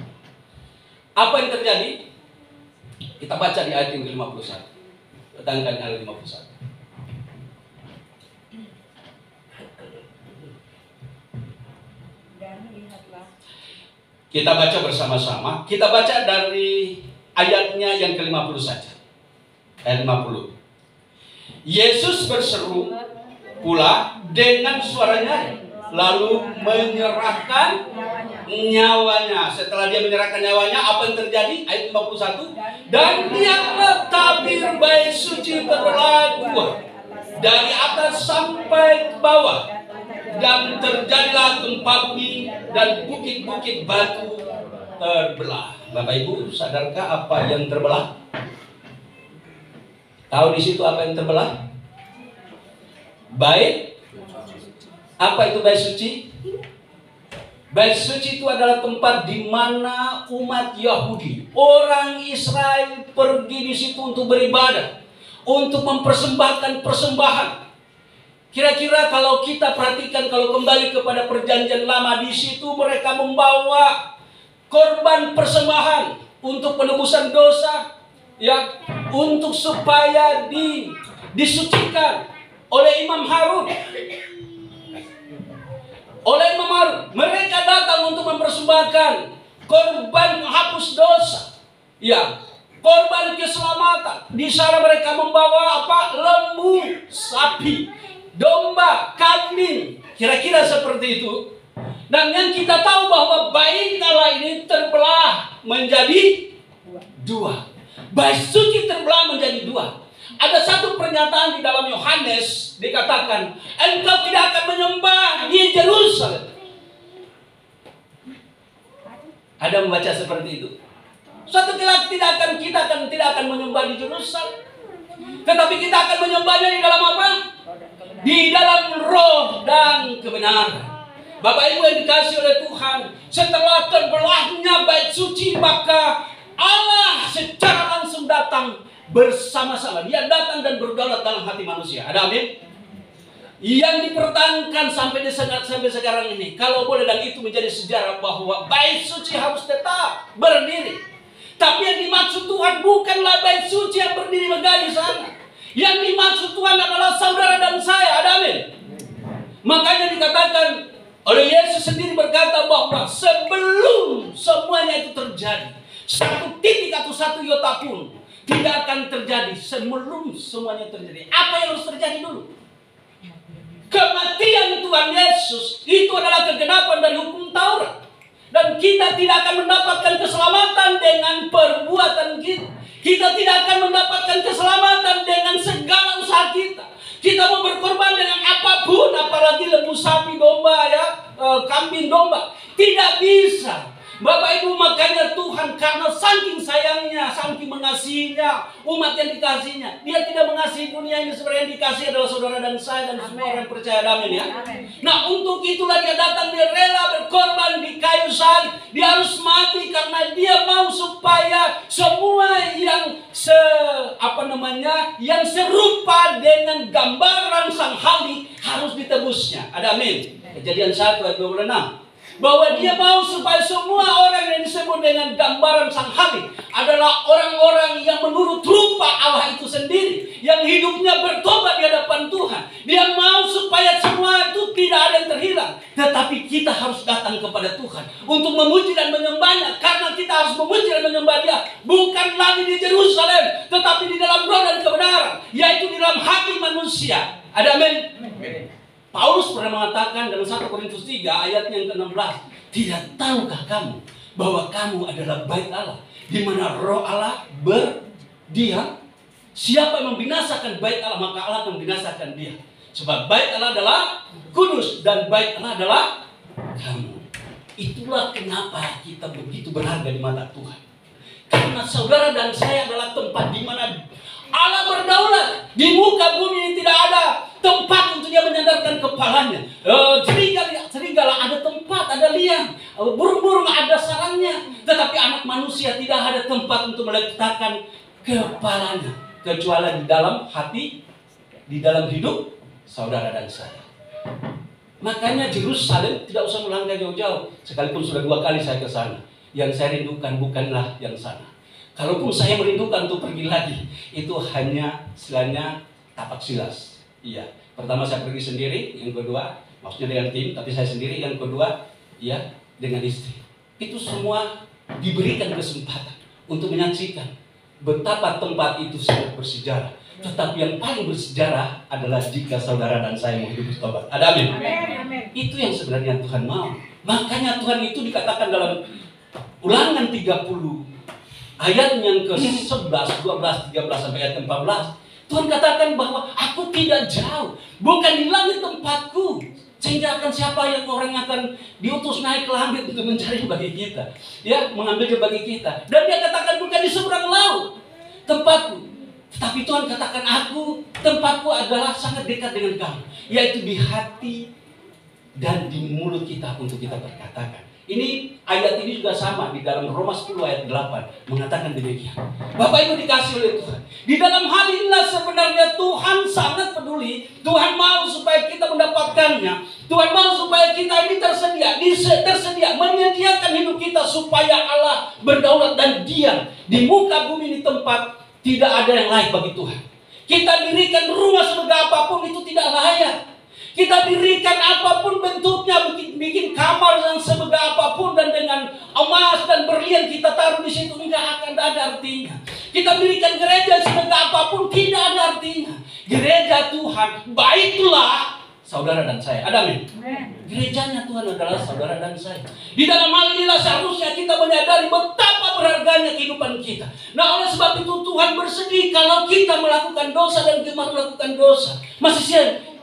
apa yang terjadi? Kita baca di ayat yang ke-51. Datangkan ayat 51. Kita baca bersama-sama. Kita baca dari ayatnya yang ke-50 saja. Ayat 50. Yesus berseru pula dengan suara nyaring, lalu menyerahkan nyawanya. Setelah dia menyerahkan nyawanya, apa yang terjadi? Ayat 51. Dan lihatlah tabir bait suci terbelah dua, dari atas sampai ke bawah, dan terjadilah gempa bumi dan bukit-bukit batu terbelah. Bapak Ibu, sadarkah apa yang terbelah? Tahu di situ apa yang terbelah? Bait. Apa itu bait suci? Bait suci itu adalah tempat di mana umat Yahudi, orang Israel pergi di situ untuk beribadah, untuk mempersembahkan persembahan. Kira-kira kalau kita perhatikan, kalau kembali kepada perjanjian lama, di situ mereka membawa korban persembahan untuk penebusan dosa, ya, untuk supaya disucikan oleh Imam Harun. Oleh Imam Harun, mereka datang untuk mempersembahkan korban menghapus dosa, ya, korban keselamatan. Di sana mereka membawa apa? Lembu, sapi, domba, kambing, kira-kira seperti itu. Dan yang kita tahu bahwa bait Allah ini terbelah menjadi dua. Bait suci terbelah menjadi dua. Ada satu pernyataan di dalam Yohanes, dikatakan, engkau tidak akan menyembah di Yerusalem. Ada membaca seperti itu. Suatu kelak kita tidak akan menyembah di Yerusalem, tetapi kita akan menyembahnya di dalam apa? Di dalam roh dan kebenaran. Bapak Ibu yang dikasihi oleh Tuhan, setelah terbelahnya bait suci, maka Allah secara langsung datang bersama-sama. Dia datang dan berdaulat dalam hati manusia. Ada amin? Yang dipertahankan sampai sekarang ini, kalau boleh, dan itu menjadi sejarah bahwa bait suci harus tetap berdiri. Tapi yang dimaksud Tuhan bukanlah bait suci yang berdiri megah di sana. Yang dimaksud Tuhan adalah saudara dan saya. Ada amin? Makanya dikatakan oleh Yesus sendiri, berkata bahwa sebelum semuanya itu terjadi, satu titik atau satu iota pun tidak akan terjadi sebelum semuanya terjadi. Apa yang harus terjadi dulu? Kematian Tuhan Yesus itu adalah kegenapan dari hukum Taurat. Dan kita tidak akan mendapatkan keselamatan dengan perbuatan kita. Kita tidak akan mendapatkan keselamatan dengan segala usaha kita. Kita mau berkorban dengan apapun, apalagi lembu, sapi, domba, ya, kambing, domba. Tidak bisa. Bapak Ibu, makanya Tuhan karena saking sayangnya, saking mengasihinya umat yang dikasihinya, Dia tidak mengasihi dunia ini sebenarnya. Yang dikasihi adalah saudara dan saya dan semua orang yang percaya. Amin, ya. Nah, untuk itulah Dia datang, Dia rela berkorban di kayu salib. Dia harus mati karena Dia mau supaya semua yang yang serupa dengan gambaran Sang Halik harus ditebusnya. Ada amin. Kejadian 1 ayat 26. Bahwa Dia mau supaya semua orang yang disebut dengan gambaran Sang Halik adalah orang-orang yang menurut rupa Allah itu sendiri, yang hidupnya bertobat di hadapan Tuhan. Dia mau supaya semua itu tidak ada yang terhilang, tetapi kita harus datang kepada Tuhan untuk memuji dan menyembahnya. Karena kita harus memuji dan menyembah Dia bukan lagi di Yerusalem, tetapi di dalam roh dan kebenaran, yaitu di dalam hati manusia. Ada amin? Paulus pernah mengatakan dalam 1 Korintus 3 ayat yang ke-16, tidak tahukah kamu bahwa kamu adalah bait Allah, di mana roh Allah berdiam? Siapa yang membinasakan bait Allah, maka Allah akan membinasakan dia. Sebab bait Allah adalah kudus dan bait Allah adalah kamu. Itulah kenapa kita begitu berharga di mata Tuhan. Karena saudara dan saya adalah tempat di mana Allah berdaulat. Di muka bumi ini tidak ada tempat untuk Dia menyandarkan kepalanya. Serigala ada tempat, ada liang. Burung-burung ada sarangnya. Tetapi anak manusia tidak ada tempat untuk meletakkan kepalanya, kecuali di dalam hati, di dalam hidup saudara dan saya. Makanya Yerusalem tidak usah melangkah jauh-jauh. Sekalipun sudah 2 kali saya ke sana, yang saya rindukan bukanlah yang sana. Kalaupun saya merindukan untuk pergi lagi, itu hanya istilahnya tapak silas. Iya, pertama saya pergi sendiri, yang kedua maksudnya dengan tim, tapi saya sendiri, yang kedua ya dengan istri. Itu semua diberikan kesempatan untuk menyaksikan betapa tempat itu sangat bersejarah. Tetapi yang paling bersejarah adalah jika saudara dan saya mau hidup bertobat. Ada amin? Itu yang sebenarnya Tuhan mau. Makanya Tuhan itu dikatakan dalam Ulangan 30 ayat yang ke-11, 12, 13 sampai ayat ke-14. Tuhan katakan bahwa aku tidak jauh, bukan di langit tempatku, sehingga akan siapa yang orang akan diutus naik ke langit untuk mencari bagi kita, ya, mengambil bagi kita. Dan dia katakan bukan di seberang laut tempatku. Tapi Tuhan katakan tempatku adalah sangat dekat dengan kamu, yaitu di hati dan di mulut kita untuk kita berkatakan. Ini ayat ini juga sama di dalam Roma 10 ayat 8 mengatakan demikian. Bapak Ibu dikasih oleh Tuhan. Di dalam hal inilah sebenarnya Tuhan sangat peduli. Tuhan mau supaya kita mendapatkannya. Tuhan mau supaya kita ini tersedia menyediakan hidup kita supaya Allah berdaulat dan diam di muka bumi di tempat tidak ada yang layak bagi Tuhan. Kita dirikan rumah semegah apapun itu tidak layak. Kita dirikan apapun bentuknya, bikin kamar yang semegah apapun dan dengan emas dan berlian kita taruh di situ, enggak akan ada artinya. Kita dirikan gereja semegah apapun tidak ada artinya. Gereja Tuhan baiklah saudara dan saya. Ada amin? Gerejanya Tuhan adalah saudara dan saya. Di dalam hal inilah seharusnya kita menyadari betapa berharganya kehidupan kita. Nah, oleh sebab itu Tuhan bersedih kalau kita melakukan dosa dan gemar melakukan dosa.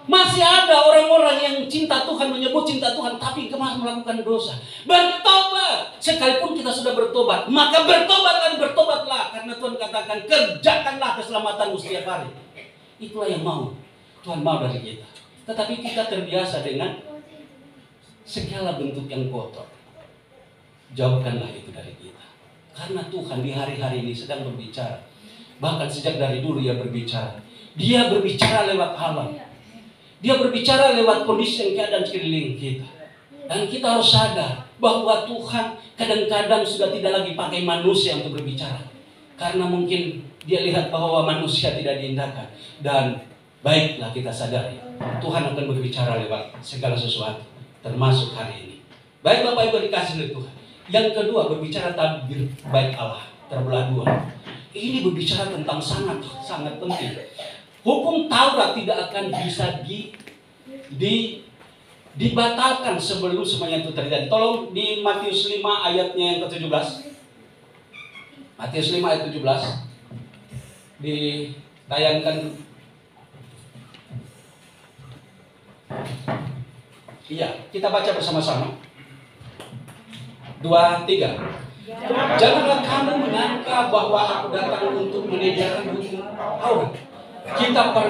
Masih ada orang-orang yang cinta Tuhan, menyebut cinta Tuhan, tapi gemar melakukan dosa. Bertobat. Sekalipun kita sudah bertobat, maka bertobatlah. Karena Tuhan katakan, kerjakanlah keselamatanmu setiap hari. Itulah yang Tuhan mau dari kita. Tetapi kita terbiasa dengan segala bentuk yang kotor. Jauhkanlah itu dari kita. Karena Tuhan di hari-hari ini sedang berbicara. Bahkan sejak dari dulu Dia berbicara. Dia berbicara lewat alam. Dia berbicara lewat kondisi yang keadaan sekeliling kita. Dan kita harus sadar bahwa Tuhan kadang-kadang sudah tidak lagi pakai manusia untuk berbicara. Karena mungkin Dia lihat bahwa manusia tidak diindahkan. Dan baiklah kita sadari, Tuhan akan berbicara lewat segala sesuatu, termasuk hari ini. Baik Bapak Ibu dikasih oleh Tuhan. Yang kedua, berbicara tabir baik Allah, terbelah dua. Ini berbicara tentang sangat penting. Hukum Taurat tidak akan bisa dibatalkan sebelum semuanya itu terjadi. Tolong di Matius 5 ayatnya yang ke-17. Matius 5 ayat 17. Ditayangkan. Iya, kita baca bersama-sama. 2, 3. Janganlah kamu menyangka bahwa aku datang untuk menyediakan hukum Taurat. Kita para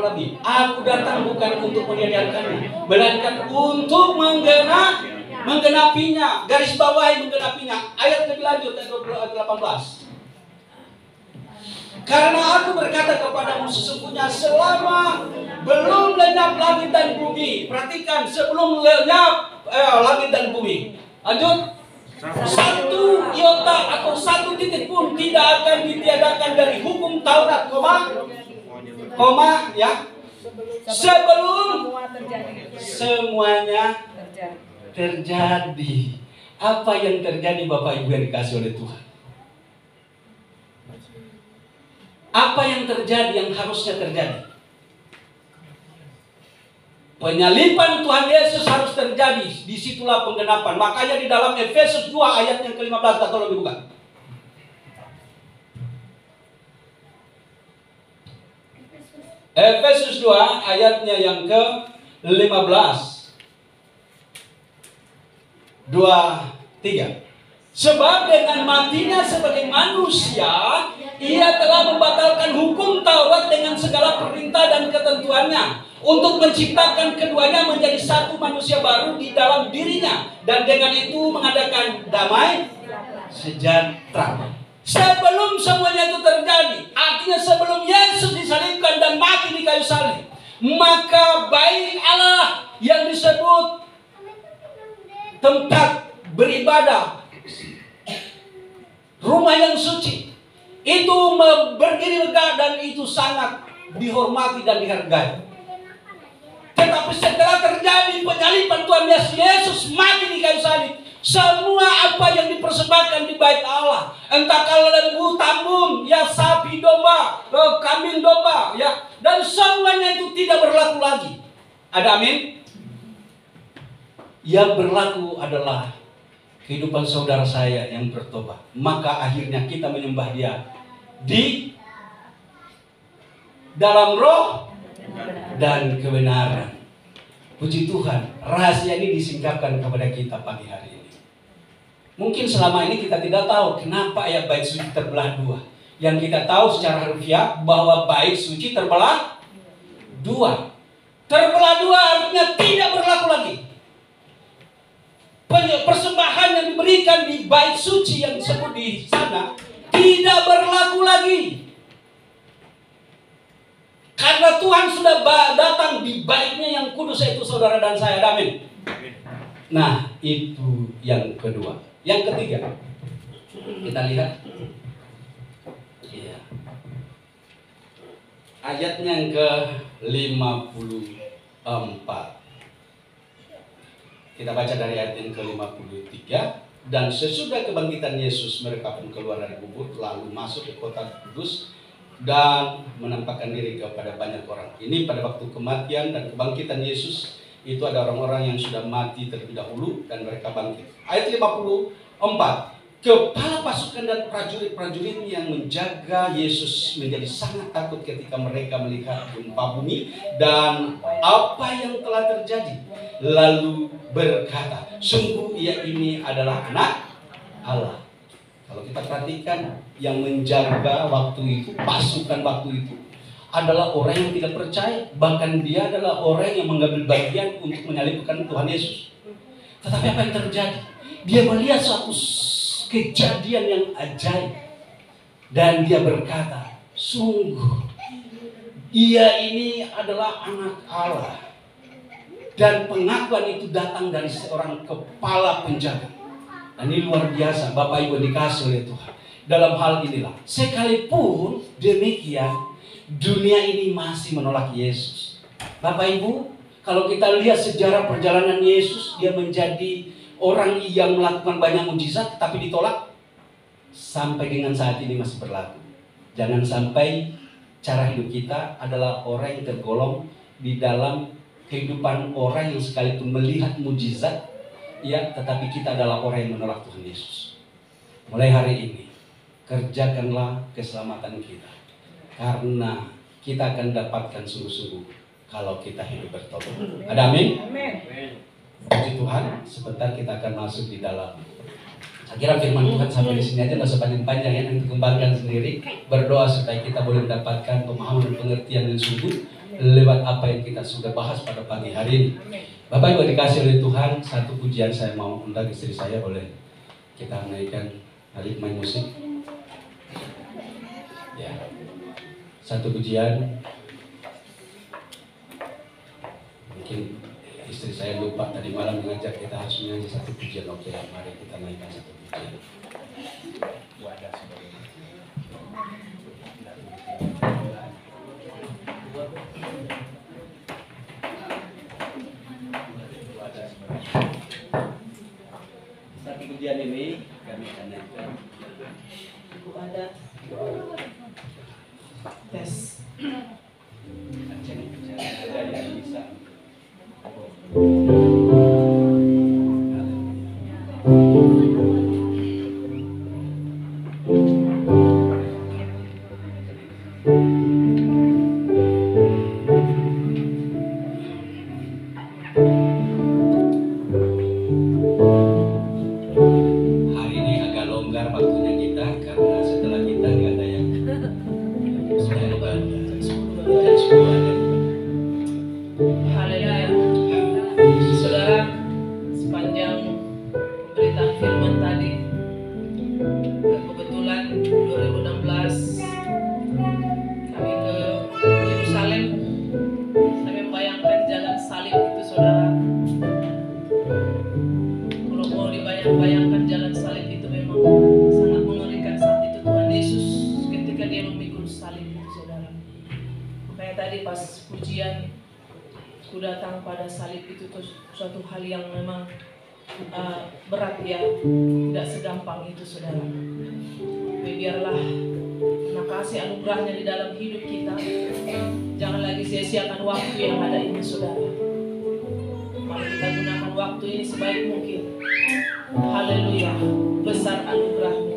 nabi. Aku datang bukan untuk menyediakannya, melainkan untuk menggenapinya. Garis bawahi menggenapinya. Ayat lebih lanjut ayat 18. Karena aku berkata kepadamu sesungguhnya selama belum lenyap langit dan bumi. Perhatikan, sebelum lenyap langit dan bumi. Lanjut. 1 iota atau 1 titik pun tidak akan ditiadakan dari hukum Taurat, koma ya, sebelum semuanya terjadi. Apa yang terjadi Bapak Ibu yang dikasih oleh Tuhan? Apa yang terjadi yang harusnya terjadi? Penyaliban Tuhan Yesus harus terjadi. Disitulah penggenapan. Makanya di dalam Efesus 2 ayat yang ke-15, tolong dibuka. Efesus 2 ayatnya yang ke-15. 2, 3. Sebab dengan matinya sebagai manusia, Ia telah membatalkan hukum Taurat dengan segala perintah dan ketentuannya, untuk menciptakan keduanya menjadi satu manusia baru di dalam dirinya, dan dengan itu mengadakan damai sejahtera. Sebelum semuanya itu terjadi, artinya sebelum Yesus disalibkan dan mati di kayu salib, maka bait Allah yang disebut tempat beribadah, rumah yang suci, itu berdiri megah dan itu sangat dihormati dan dihargai. Tetapi setelah terjadi penyaliban Tuhan Yesus mati di kayu salib, semua apa yang dipersembahkan di bait Allah, entah kalau lembu tambun, domba, kambing domba, ya, dan semuanya itu tidak berlaku lagi. Ada amin? Yang berlaku adalah kehidupan saudara saya yang bertobat. Maka akhirnya kita menyembah Dia di dalam roh dan kebenaran. Puji Tuhan, rahasia ini disingkapkan kepada kita pagi hari ini. Mungkin selama ini kita tidak tahu kenapa ayat bait suci terbelah dua. Yang kita tahu secara harfiah bahwa bait suci terbelah dua. Terbelah dua artinya tidak berlaku lagi. Persembahan yang diberikan di bait suci yang disebut di sana tidak berlaku lagi. Karena Tuhan sudah datang di baitnya yang kudus, yaitu saudara dan saya. Amin. Nah, itu yang kedua. Yang ketiga, kita lihat. Ya. Ayatnya yang ke-54. Kita baca dari ayat yang ke-53. Dan sesudah kebangkitan Yesus, mereka pun keluar dari kubur, lalu masuk ke kota kudus dan menampakkan diri kepada banyak orang. Ini pada waktu kematian dan kebangkitan Yesus, itu ada orang-orang yang sudah mati terlebih dahulu dan mereka bangkit. Ayat 54. Kepala pasukan dan prajurit-prajurit yang menjaga Yesus menjadi sangat takut ketika mereka melihat gempa bumi dan apa yang telah terjadi. Lalu berkata, sungguh ia ini adalah anak Allah. Kalau kita perhatikan, yang menjaga waktu itu, pasukan waktu itu adalah orang yang tidak percaya. Bahkan dia adalah orang yang mengambil bagian untuk menyalibkan Tuhan Yesus. Tetapi apa yang terjadi? Dia melihat suatu kejadian yang ajaib. Dan dia berkata, sungguh ia ini adalah anak Allah. Dan pengakuan itu datang dari seorang kepala penjaga. Dan ini luar biasa, Bapak Ibu dikasih oleh Tuhan. Dalam hal inilah, sekalipun demikian, dunia ini masih menolak Yesus. Bapak Ibu, kalau kita lihat sejarah perjalanan Yesus, dia menjadi orang yang melakukan banyak mujizat, tapi ditolak. Sampai dengan saat ini masih berlaku. Jangan sampai cara hidup kita adalah orang yang tergolong di dalam kehidupan orang yang sekalipun melihat mujizat, ya, tetapi kita adalah orang yang menolak Tuhan Yesus. Mulai hari ini, kerjakanlah keselamatan kita. Karena kita akan dapatkan sungguh-sungguh kalau kita hidup bertobat. Ada amin? Puji Tuhan, sebentar kita akan masuk di dalam. Saya kira firman Tuhan sampai di sini aja, nggak usah panjang-panjang ya, nanti kembangkan sendiri. Berdoa supaya kita boleh mendapatkan pemahaman dan pengertian yang sungguh lewat apa yang kita sudah bahas pada pagi hari ini. Bapak Ibu dikasih oleh Tuhan, satu pujian saya mau undang istri saya, boleh kita naikkan Alif main musik. Ya, satu pujian. Mungkin istri saya lupa tadi malam mengajak kita harus menyanyi satu pujian. Oke, mari kita naikkan satu pujian. Wadah sebagai satu pujian ini kami akan naikkan. Ada tes. Ada yang bisa. Hari ini agak longgar waktunya kita karena setelah kita nggak ada yang sudah lebar dan semua ada. Haleluya. Saudara, sepanjang pemberitaan firman tadi, dan kebetulan 2016 kami ke Yerusalem, saya membayangkan jalan salib itu, saudara. Kalau mau dibayangkan jalan salib itu memang sangat mengerikan. Saat itu Tuhan Yesus ketika dia memikul salib itu, saudara. Makanya tadi pas pujian ku datang pada salib itu tuh suatu hal yang memang berat ya, tidak segampang itu, saudara. Tapi biarlah anak kasih kasih anugerahnya di dalam hidup kita. Jangan lagi sia-siakan waktu yang ada ini, saudara. Mari kita gunakan waktu ini sebaik mungkin. Haleluya, besar anugerah-Mu.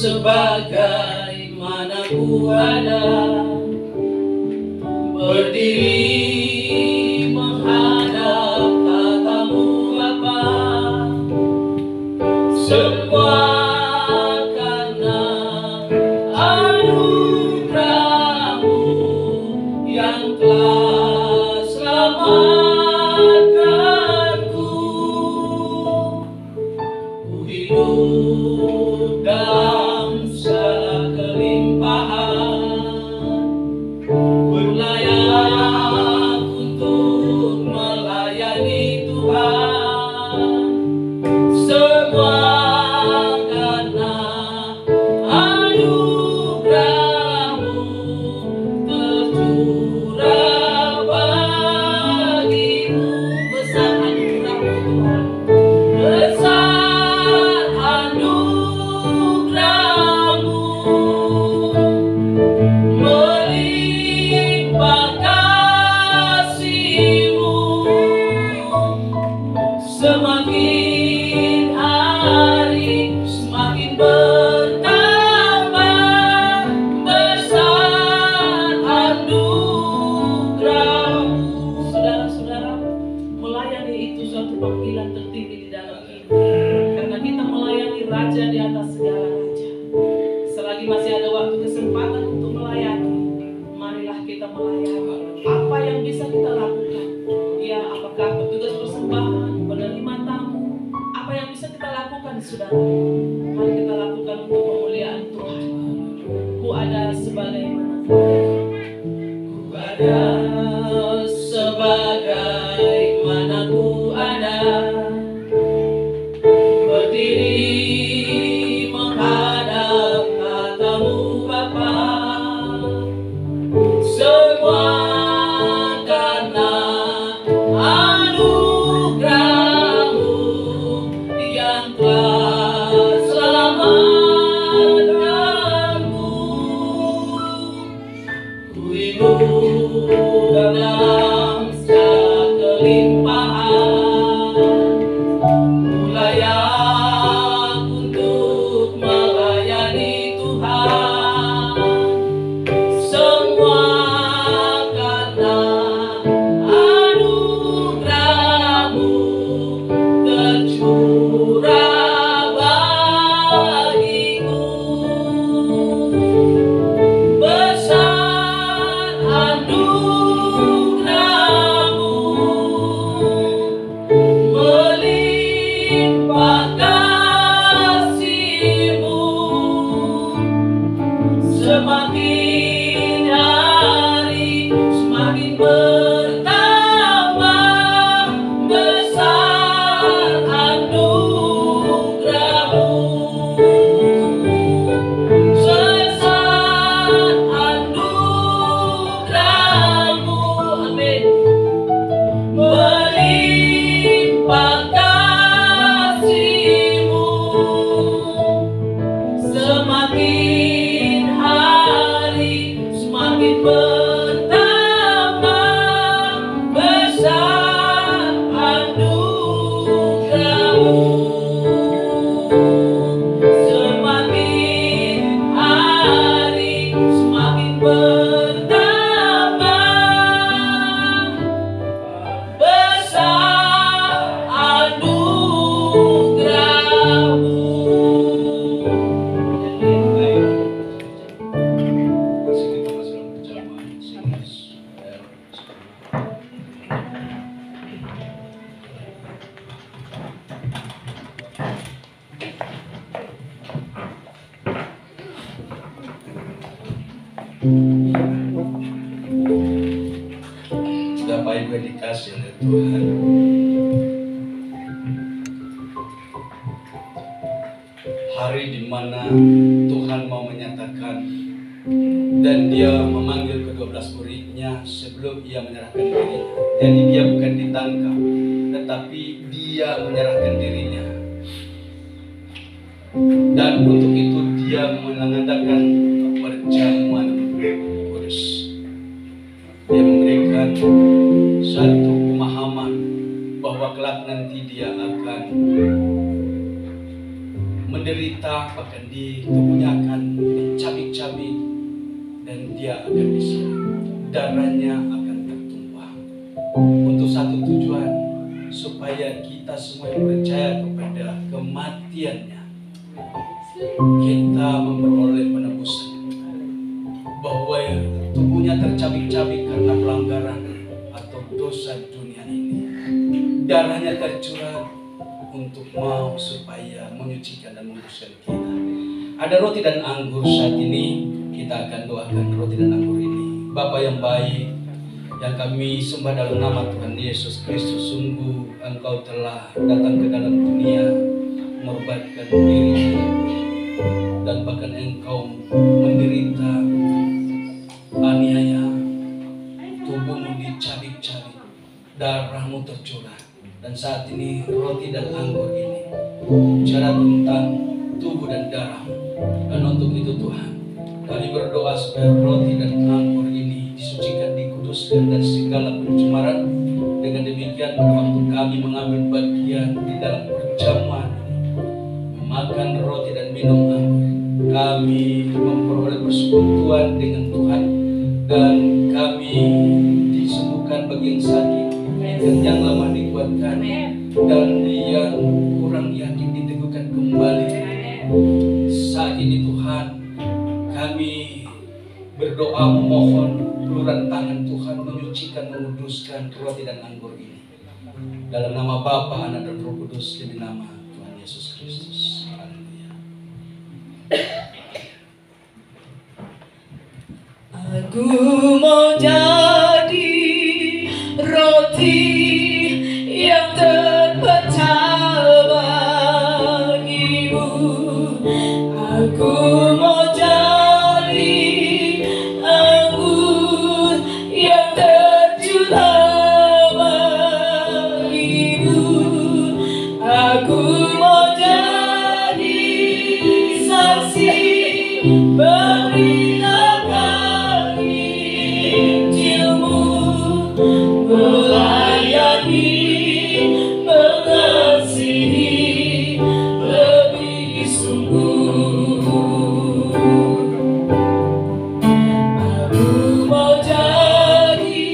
Sebagaimana ku ada, berdiri menghadap tatamu Bapa, semua karena anugerah-Mu yang telah selamatkanku. Ku hidup dalam segala kelimpahan, berlayak untuk melayani Tuhan. Semua karena anugerah-Mu tercurah bagiku. Besar anugerah-Mu Tuhan, besar anugerah-Mu, melimpah kasih-Mu, semakin hari semakin bertambah. Besar anugerah-Mu. Saudara-saudara, melayani itu suatu panggilan tertinggi di dalam hidup, karena kita melayani Raja di atas segala raja. Selagi masih ada waktu kesempatan untuk melayani, marilah kita melayani. Apa yang bisa kita lakukan? Ya, apakah petugas persembahan, penerima tamu? Apa yang bisa kita lakukan, saudara? Mari kita lakukan untuk kemuliaan Tuhan. Ku ada sebagaimana ku ada. Ku ada sebagaimana ku ada, berdiri menghadap tatamu Bapa, semua karena anugerah-Mu yang telah selamatkanku. Ku hidup dalam segala kelimpahan, ku layak untuk melayani Tuhan. Semua karena anugerah-Mu tercurah bagiku. Besar anugerah-Mu, melimpah kasih-Mu, semakin hari semakin bertambah. Besar anugerah-Mu, besar anugerah-Mu, amin, melimpah kasih-Mu, semakin hari semakin bertambah. Besar anugerah-Mu, semakin hari semakin bertambah. Besar anugerah-Mu. Bapak Ibu yang dikasih oleh Tuhan, hari di mana Tuhan Tuhan mau menyatakan, dan dia memanggil ke-12 muridnya sebelum ia menyerahkan dirinya. Jadi dia bukan ditangkap, tetapi dia menyerahkan dirinya. Dan untuk itu dia mengadakan perjamuan kudus. Dia memberikan satu pemahaman bahwa kelak nanti dia akan menderita, bahkan di tubuhnya akan dicabik-cabik, dan dia akan disalib, darahnya akan tertumpah untuk satu tujuan, supaya kita semua yang percaya kepada kematiannya, kita memperoleh penebusan. Bahwa tubuhnya tercabik-cabik karena pelanggaran atau dosa dunia ini, darahnya tercurah untuk mau supaya menyucikan dan menguduskan kita. Ada roti dan anggur saat ini, kita akan doakan roti dan anggur ini. Bapa yang baik, yang kami sembah dalam nama Tuhan Yesus Kristus, sungguh Engkau telah datang ke dalam dunia, mengorbankan diri, dan bahkan Engkau menderita aniaya, tubuhmu dicabik-cabik, darahmu tercurah. Dan saat ini roti dan anggur ini bicara tentang tubuh dan darahmu. Dan untuk itu Tuhan, kami berdoa supaya roti dan anggur ini disucikan, dikuduskan dari segala pencemaran. Dengan demikian pada waktu kami mengambil bagian di dalam perjamuan, makan roti dan minum anggur, kami memperoleh persekutuan dengan Tuhan, dan kami disembuhkan bagi yang sakit, dan yang lemah dikuatkan, dan yang kurang yakin diteguhkan kembali. Saat ini Tuhan, kami berdoa memohon uluran tangan Tuhan menyucikan, menguduskan roti dan anggur ini. Dalam nama Bapa, Anak dan Roh Kudus, di nama Tuhan Yesus Kristus. Haleluya. Aku mau jadi roti yang terpecah bagimu. Aku mau jadi anggur yang tercurah bagimu. Aku mau jadi saksi beritakan Injilmu, melayani, mengasihi lebih sungguh. Aku mau jadi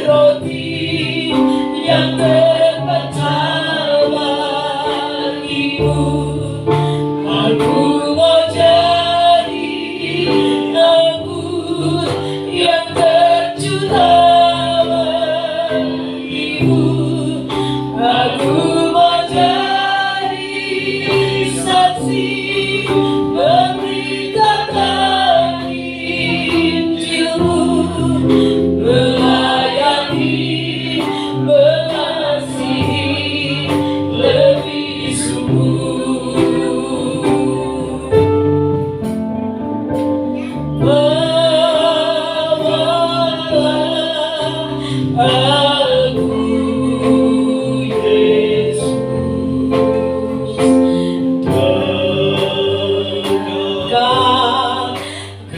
roti yang terpecah bagimu. Aku mau jadi anggur yang tercurah bagimu. Aku mau jadi saksi memberitakan Injilmu, melayani, mengasihi lebih sungguh. Aku Yesus tegak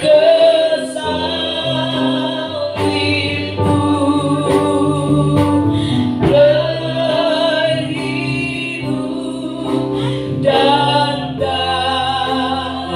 kesalibmu, berhidup dan darahmu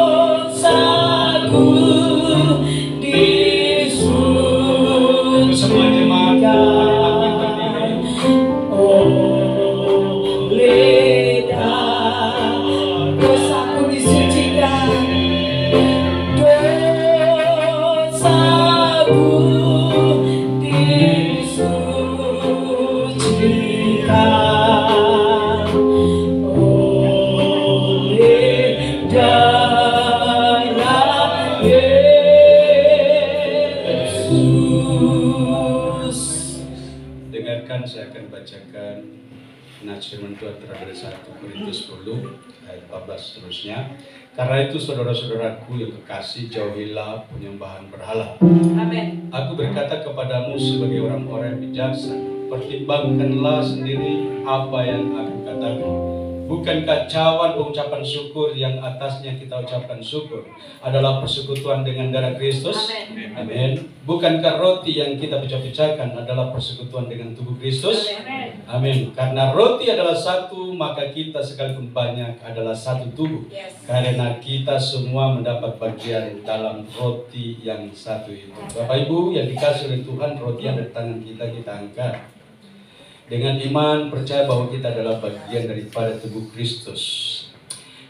dosaku Semua jemaat oleh darah, dosaku disucikan, dosaku disucikan oleh darah Yesus. Dengarkan, saya akan bacakan nats firman Tuhan terhadap 1 Korintus 10 ayat 14 seterusnya. Karena itu saudara-saudaraku yang kekasih, jauhilah penyembahan berhala. Amin. Aku berkata kepadamu sebagai orang-orang yang bijaksana, pertimbangkanlah sendiri apa yang aku katakan. Bukankah cawan pengucapan syukur yang atasnya kita ucapkan syukur adalah persekutuan dengan darah Kristus? Amin. Amin. Bukankah roti yang kita pecah-pecahkan adalah persekutuan dengan tubuh Kristus? Amin. Karena roti adalah satu, maka kita sekalipun banyak adalah satu tubuh. Yes. Karena kita semua mendapat bagian dalam roti yang satu itu. Bapak Ibu yang dikasih oleh Tuhan, roti yang ada di tangan kita angkat. Dengan iman percaya bahwa kita adalah bagian daripada tubuh Kristus.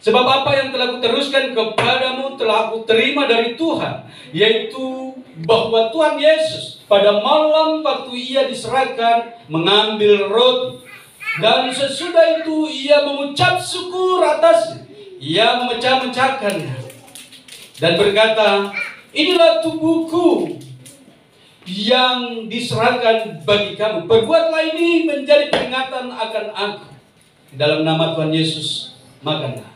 Sebab apa yang telah kuteruskan kepadamu telah aku terima dari Tuhan, yaitu bahwa Tuhan Yesus pada malam waktu ia diserahkan mengambil roti, dan sesudah itu ia mengucap syukur atasnya, ia memecah-mecahkannya dan berkata, inilah tubuhku yang diserahkan bagi kamu. Perbuatlah ini menjadi peringatan akan aku. Dalam nama Tuhan Yesus, makanlah.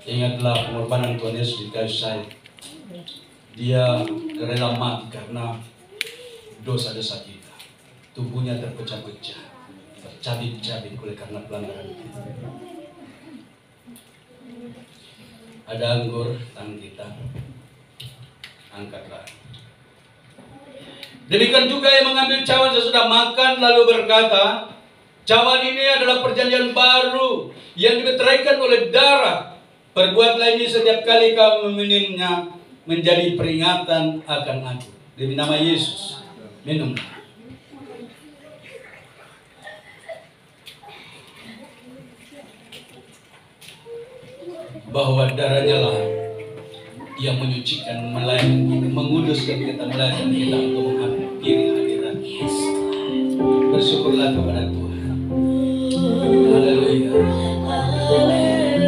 Ingatlah pengorbanan Tuhan Yesus di kayu salib. Dia rela mati karena dosa-dosa kita. Tubuhnya terpecah-pecah, tercabik-cabik oleh karena pelanggaran kita. Ada anggur tangan kita, angkatlah. Demikian juga yang mengambil cawan sesudah makan lalu berkata, cawan ini adalah perjanjian baru yang dimeteraikan oleh darah. Perbuatlah ini setiap kali kamu meminumnya menjadi peringatan akan aku. Demi nama Yesus, minumlah. Bahwa darahnya lah yang menyucikan, melayani kita, menguduskan kita, melayani kita untuk menghampiri hadirat Yesus. Bersyukurlah kepada Tuhan. Haleluya.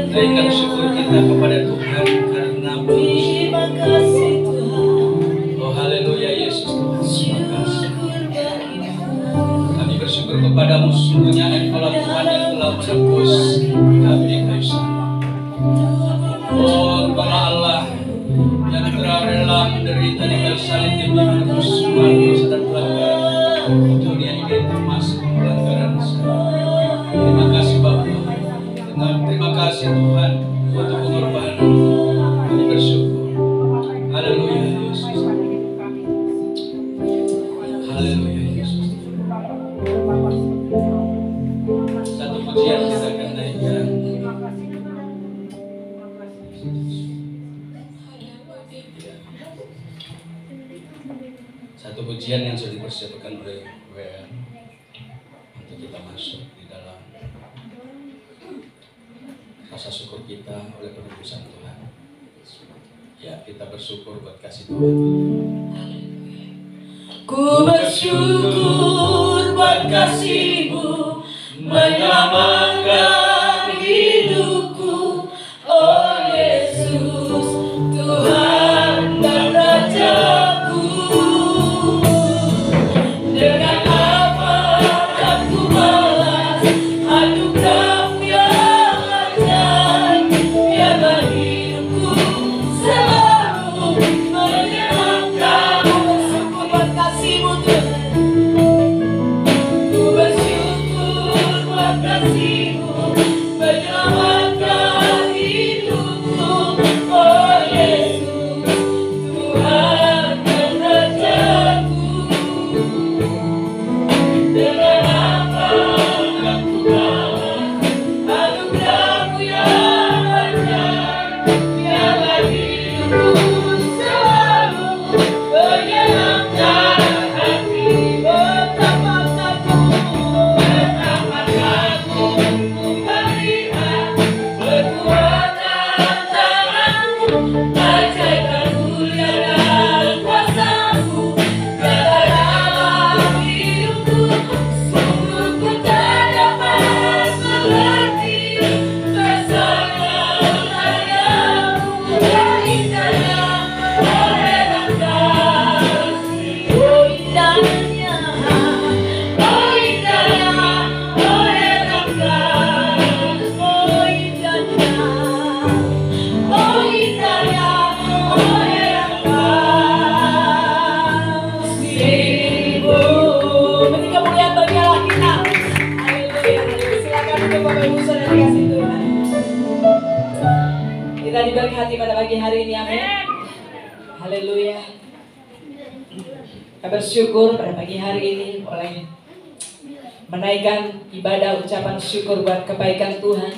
Naikkan syukur kita kepada Tuhan karena Terima kasih Tuhan. oh haleluya Yesus Tuhan. Terima kasih. Kami bersyukur kepadamu, sungguhnya Engkaulah Tuhan yang telah menebus kami di kayu salib. Oh, Engkaulah Allah yang telah rela menderita di kayu salib demi menebus semua dosa dan pelanggaran dunia ini, termasuk pelanggaran saya. Terima kasih Bapa. Terima kasih Tuhan untuk pengorbanan. Kami bersyukur. Haleluya Yesus. Haleluya Yesus. Satu pujian kita akan naikkan. Satu pujian yang sudah dipersiapkan oleh WN untuk kita masuk di dalam rasa syukur kita oleh penebusan Tuhan. Ya, kita bersyukur buat kasih Tuhan. Ku bersyukur buat kasih-Mu menyelamatkan hidupku, oh Yesus, Tuhan dan Rajaku. Dengan apa akan ku balas anugerah-Mu yang ajaib, biarlah hidupku selalu menyenangkan. Bersyukur buat kasih-Mu Tuhan. Ku bersyukur buat kasih-Mu Haleluya. Kita bersyukur pada pagi hari ini boleh menaikkan ibadah ucapan syukur buat kebaikan Tuhan.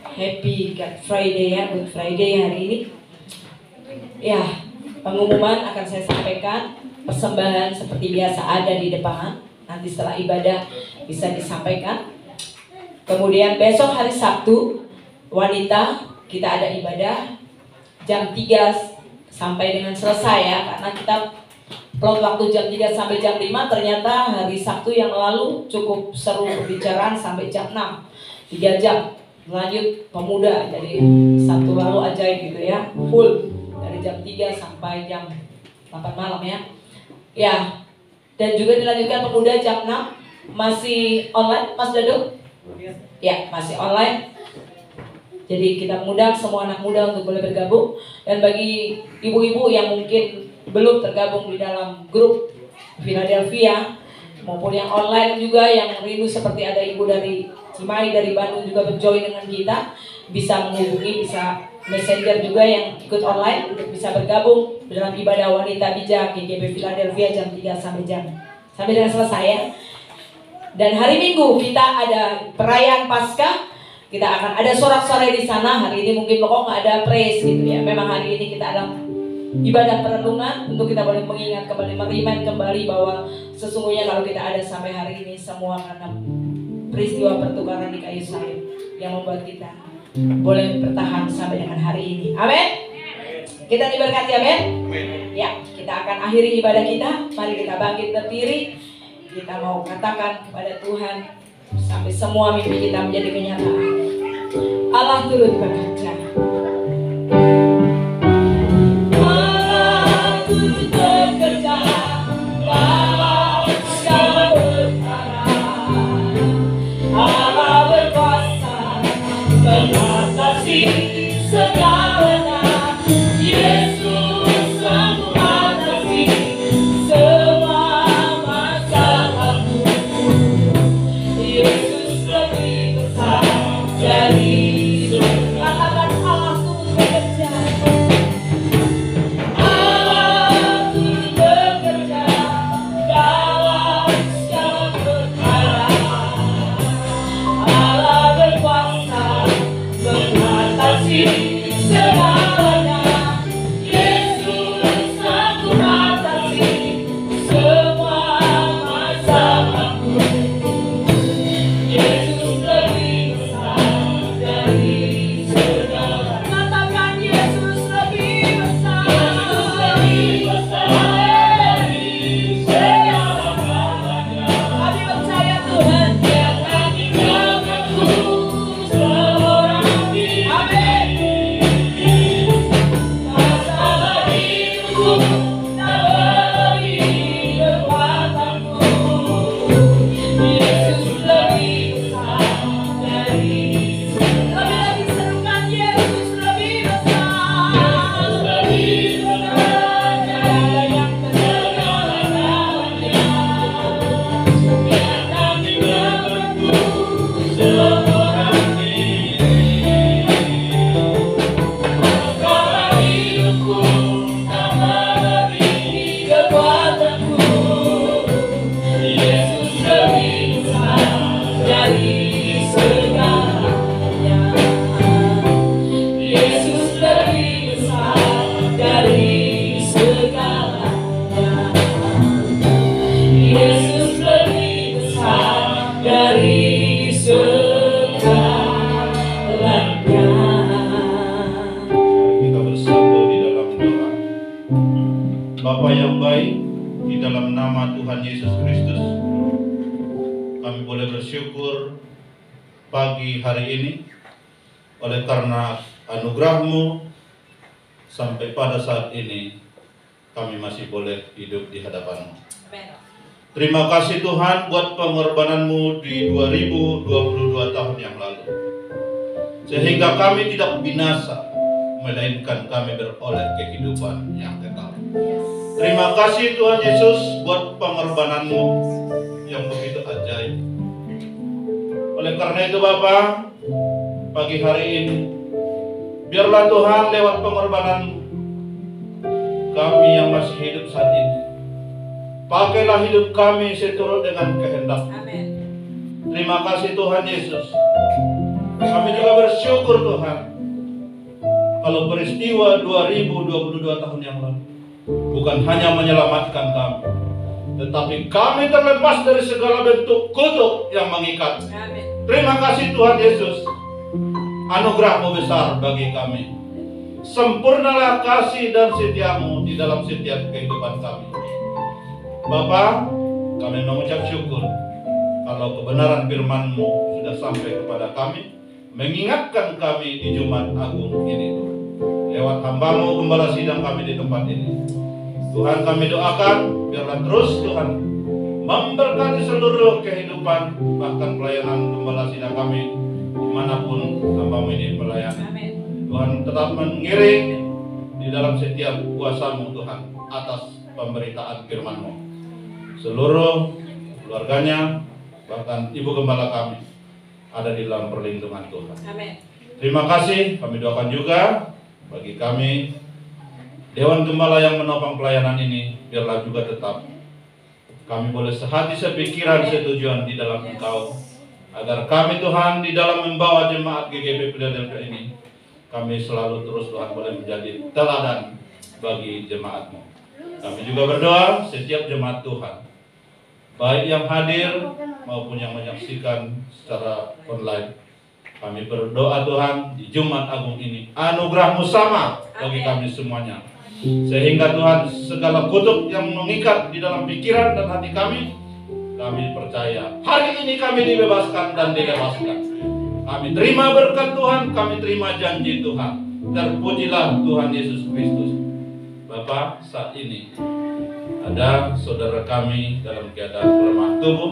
Happy God Friday ya, Good Friday hari ini. Ya, pengumuman akan saya sampaikan. Persembahan seperti biasa ada di depan. Nanti setelah ibadah bisa disampaikan. Kemudian besok hari Sabtu, wanita kita ada ibadah jam 3 sampai dengan selesai ya. Karena kita plot waktu jam 3 sampai jam 5. Ternyata hari Sabtu yang lalu cukup seru pembicaraan sampai jam 6. 3 jam. Lanjut pemuda, jadi Sabtu lalu ajaib gitu ya. Full dari jam 3 sampai jam 8 malam ya. Ya, dan juga dilanjutkan pemuda jam 6. Masih online, Mas Dado? Ya, masih online. Jadi kita mengundang semua anak muda untuk boleh bergabung. Dan bagi ibu-ibu yang mungkin belum tergabung di dalam grup Philadelphia maupun yang online juga yang rindu seperti ada ibu dari Cimahi, dari Bandung juga berjoin dengan kita, bisa menghubungi, bisa messenger juga yang ikut online untuk bisa bergabung dalam ibadah wanita bijak GKP Philadelphia jam 3 sampai dengan selesai ya. Dan hari Minggu kita ada perayaan Paskah. Kita akan ada sorak-sorai di sana. Hari ini mungkin pokok nggak ada praise gitu ya. Memang hari ini kita ada ibadah perenungan untuk kita boleh mengingat kembali, merimain kembali bahwa sesungguhnya kalau kita ada sampai hari ini semua karena peristiwa pertukaran di kayu salib yang membuat kita boleh bertahan sampai dengan hari ini. Amin. Kita diberkati, amin. Ya, kita akan akhiri ibadah kita. Mari kita bangkit berdiri. Kita mau katakan kepada Tuhan sampai semua mimpi kita menjadi kenyataan. Allah turut bekerja. Allah turut bekerja dalam segala perkara. Allah berkuasa mengatasi segalanya. Yesus sanggup atasi semua masalahku. Yesus lebih besar dari katakan Allah turut bekerja. Allah turut bekerja dalam segala perkara. Allah berkuasa mengatasi segalanya. Yesus sanggup atasi semua masalahku. Yesus lebih besar dari segala. Katakan Yesus lebih besar. Yesus lebih besar dari segalanya. Kami percaya Tuhan yang meninggalkanku seorang diri. Amin. Masalah hidupku tak melebihi kekuatanku. Yesus lebih besar dari. Lebih lagi serukan Yesus lebih besar. Yesus lebih besar dari yang segala-galanya. Yang meninggalkanku seorang diri. Masalah hidupku tak melebihi kekuatanku. Yesus lebih besar dari segalanya. Yesus lebih besar dari segalanya. Yesus lebih besar dari segalanya. Kita bersatu di dalam doa. Bapa yang baik, di dalam nama Tuhan Yesus Kristus, kami boleh bersyukur pagi hari ini oleh karena anugerah-Mu sampai pada saat ini kami masih boleh hidup di hadapan-Mu. Terima kasih Tuhan buat pengorbanan-Mu di 2022 tahun yang lalu, sehingga kami tidak binasa, melainkan kami beroleh kehidupan yang kekal. Terima kasih Tuhan Yesus buat pengorbanan-Mu yang begitu ajaib. Oleh karena itu Bapa, pagi hari ini biarlah Tuhan lewat pengorbanan-Mu kami yang masih hidup saat ini. Pakailah hidup kami seturut dengan kehendak. Amin. Terima kasih Tuhan Yesus. Kami juga bersyukur Tuhan, kalau peristiwa 2022 tahun yang lalu bukan hanya menyelamatkan kami, tetapi kami terlepas dari segala bentuk kutuk yang mengikat. Amin. Terima kasih Tuhan Yesus. Anugerah-Mu besar bagi kami. Sempurnalah kasih dan setia-Mu di dalam setiap kehidupan kami. Bapa, kami mengucap syukur kalau kebenaran firman-Mu sudah sampai kepada kami, mengingatkan kami di Jumat Agung ini. Lewat hamba-Mu gembala sidang kami di tempat ini, Tuhan kami doakan biarlah terus Tuhan memberkati seluruh kehidupan, bahkan pelayanan gembala sidang kami dimanapun hamba-Mu ini melayani. Amin. Tuhan tetap mengiring di dalam setiap kuasa-Mu Tuhan atas pemberitaan firman-Mu. Seluruh keluarganya, bahkan ibu gembala kami ada di dalam perlindungan Tuhan. Amin. Terima kasih, kami doakan juga bagi kami Dewan Gembala yang menopang pelayanan ini, biarlah juga tetap kami boleh sehati sepikiran setujuan di dalam Engkau, agar kami Tuhan di dalam membawa jemaat GGP Philadelphia ini, kami selalu terus Tuhan boleh menjadi teladan bagi jemaat-Mu. Kami juga berdoa setiap jemaat Tuhan, baik yang hadir maupun yang menyaksikan secara online. Kami berdoa Tuhan di Jumat Agung ini, anugerah-Mu sama bagi kami semuanya. Sehingga Tuhan segala kutuk yang mengikat di dalam pikiran dan hati kami percaya hari ini kami dibebaskan dan dilepaskan. Kami terima berkat Tuhan, kami terima janji Tuhan. Terpujilah Tuhan Yesus Kristus. Bapak, saat ini ada saudara kami dalam keadaan lemah tubuh.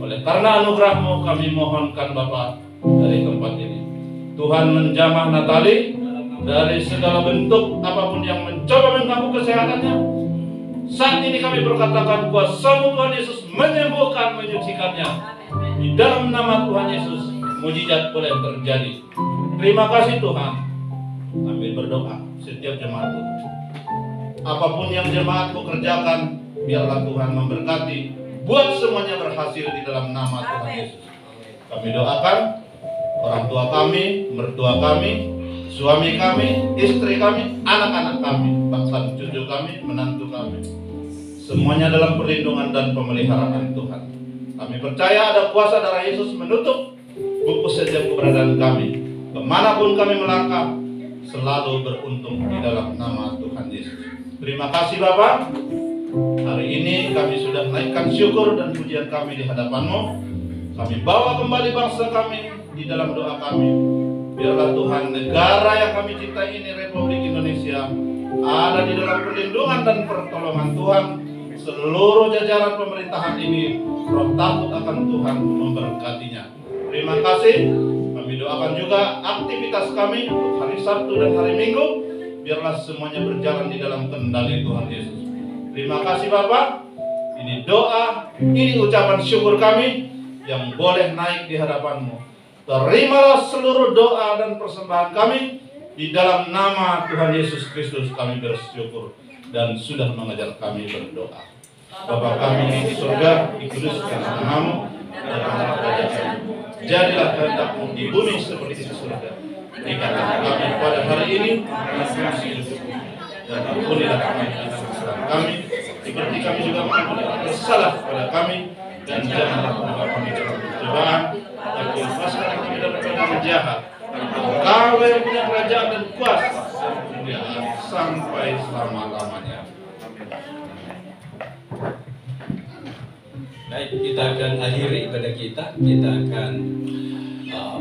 Oleh karena anugerah-Mu kami mohonkan Bapak dari tempat ini, Tuhan menjamah Natali dari segala bentuk apapun yang mencoba mengganggu kesehatannya. Saat ini kami berkatakan kuasa-Mu Tuhan Yesus menyembuhkan, menyucikannya. Di dalam nama Tuhan Yesus, mujizat boleh terjadi. Terima kasih Tuhan. Kami berdoa setiap jemaat Tuhan, apapun yang jemaat-Mu kerjakan, biarlah Tuhan memberkati, buat semuanya berhasil di dalam nama Tuhan Yesus. Kami doakan orang tua kami, mertua kami, suami kami, istri kami, anak-anak kami, bahkan cucu kami, menantu kami, semuanya dalam perlindungan dan pemeliharaan Tuhan. Kami percaya ada kuasa darah Yesus menutup buku setiap keberadaan kami. Kemanapun kami melangkah, selalu beruntung di dalam nama Tuhan Yesus. Terima kasih Bapak. Hari ini kami sudah naikkan syukur dan pujian kami di hadapan-Mu. Kami bawa kembali bangsa kami di dalam doa kami. Biarlah Tuhan negara yang kami cintai ini, Republik Indonesia, ada di dalam perlindungan dan pertolongan Tuhan. Seluruh jajaran pemerintahan ini, roh takut akan Tuhan memberkatinya. Terima kasih. Kami doakan juga aktivitas kami untuk hari Sabtu dan hari Minggu. Biarlah semuanya berjalan di dalam kendali Tuhan Yesus. Terima kasih Bapak. Ini doa, ini ucapan syukur kami yang boleh naik di hadapan-Mu. Terimalah seluruh doa dan persembahan kami. Di dalam nama Tuhan Yesus Kristus kami bersyukur dan sudah mengajar kami berdoa. Bapa kami di surga, dikuduskan nama-Mu, datanglah kerajaan-Mu. Jadilah kehendak-Mu di bumi seperti di surga. Berikanlah kami pada hari ini nasi hidup, dan ampunilah kami atas kesalahan kami, seperti kami juga mengampuni orang bersalah kepada kami, dan janganlah membawa kami dalam pencobaan, tapi lepaskan kami dari yang jahat. Kau yang punya kerajaan dan kuasa dan kemuliaan sampai selama-lamanya. Baik, kita akan akhiri ibadah kita. Kita akan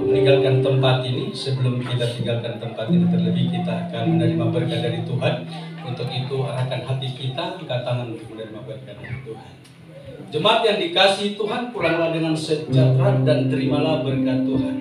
meninggalkan tempat ini. Sebelum kita tinggalkan tempat ini, terlebih kita akan menerima berkat dari Tuhan. Untuk itu arahkan hati kita, angkat tangan untuk menerima berkat dari Tuhan. Jemaat yang dikasihi Tuhan, pulanglah dengan sejahtera dan terimalah berkat Tuhan.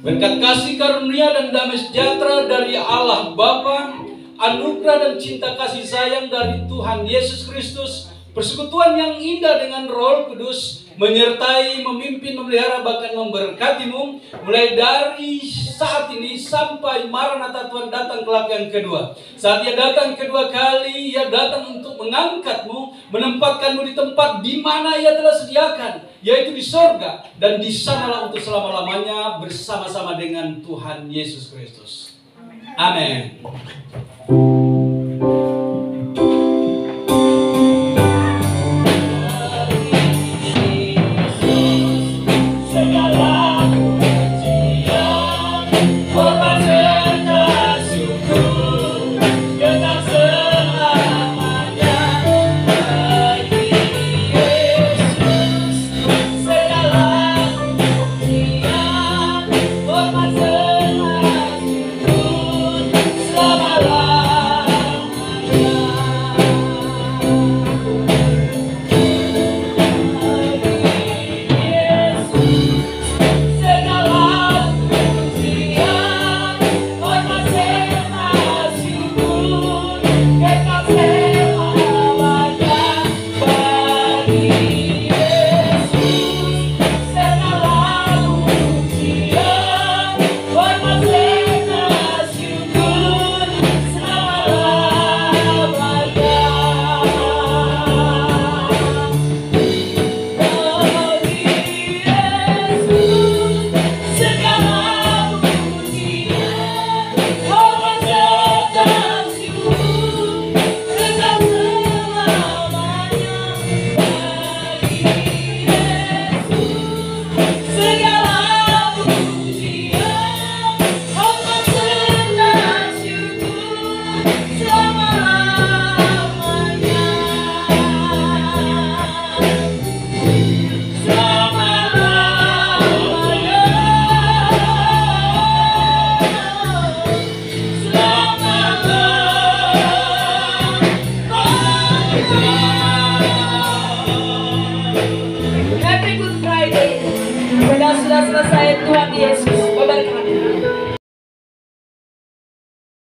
Berkat kasih karunia dan damai sejahtera dari Allah Bapa, anugerah dan cinta kasih sayang dari Tuhan Yesus Kristus, persekutuan yang indah dengan Roh Kudus menyertai, memimpin, memelihara, bahkan memberkatimu mulai dari saat ini sampai Maranatha Tuhan datang kelak yang kedua. Saat Ia datang kedua kali, Ia datang untuk mengangkatmu, menempatkanmu di tempat di mana Ia telah sediakan, yaitu di sorga, dan di sanalah untuk selama-lamanya bersama-sama dengan Tuhan Yesus Kristus. Amin.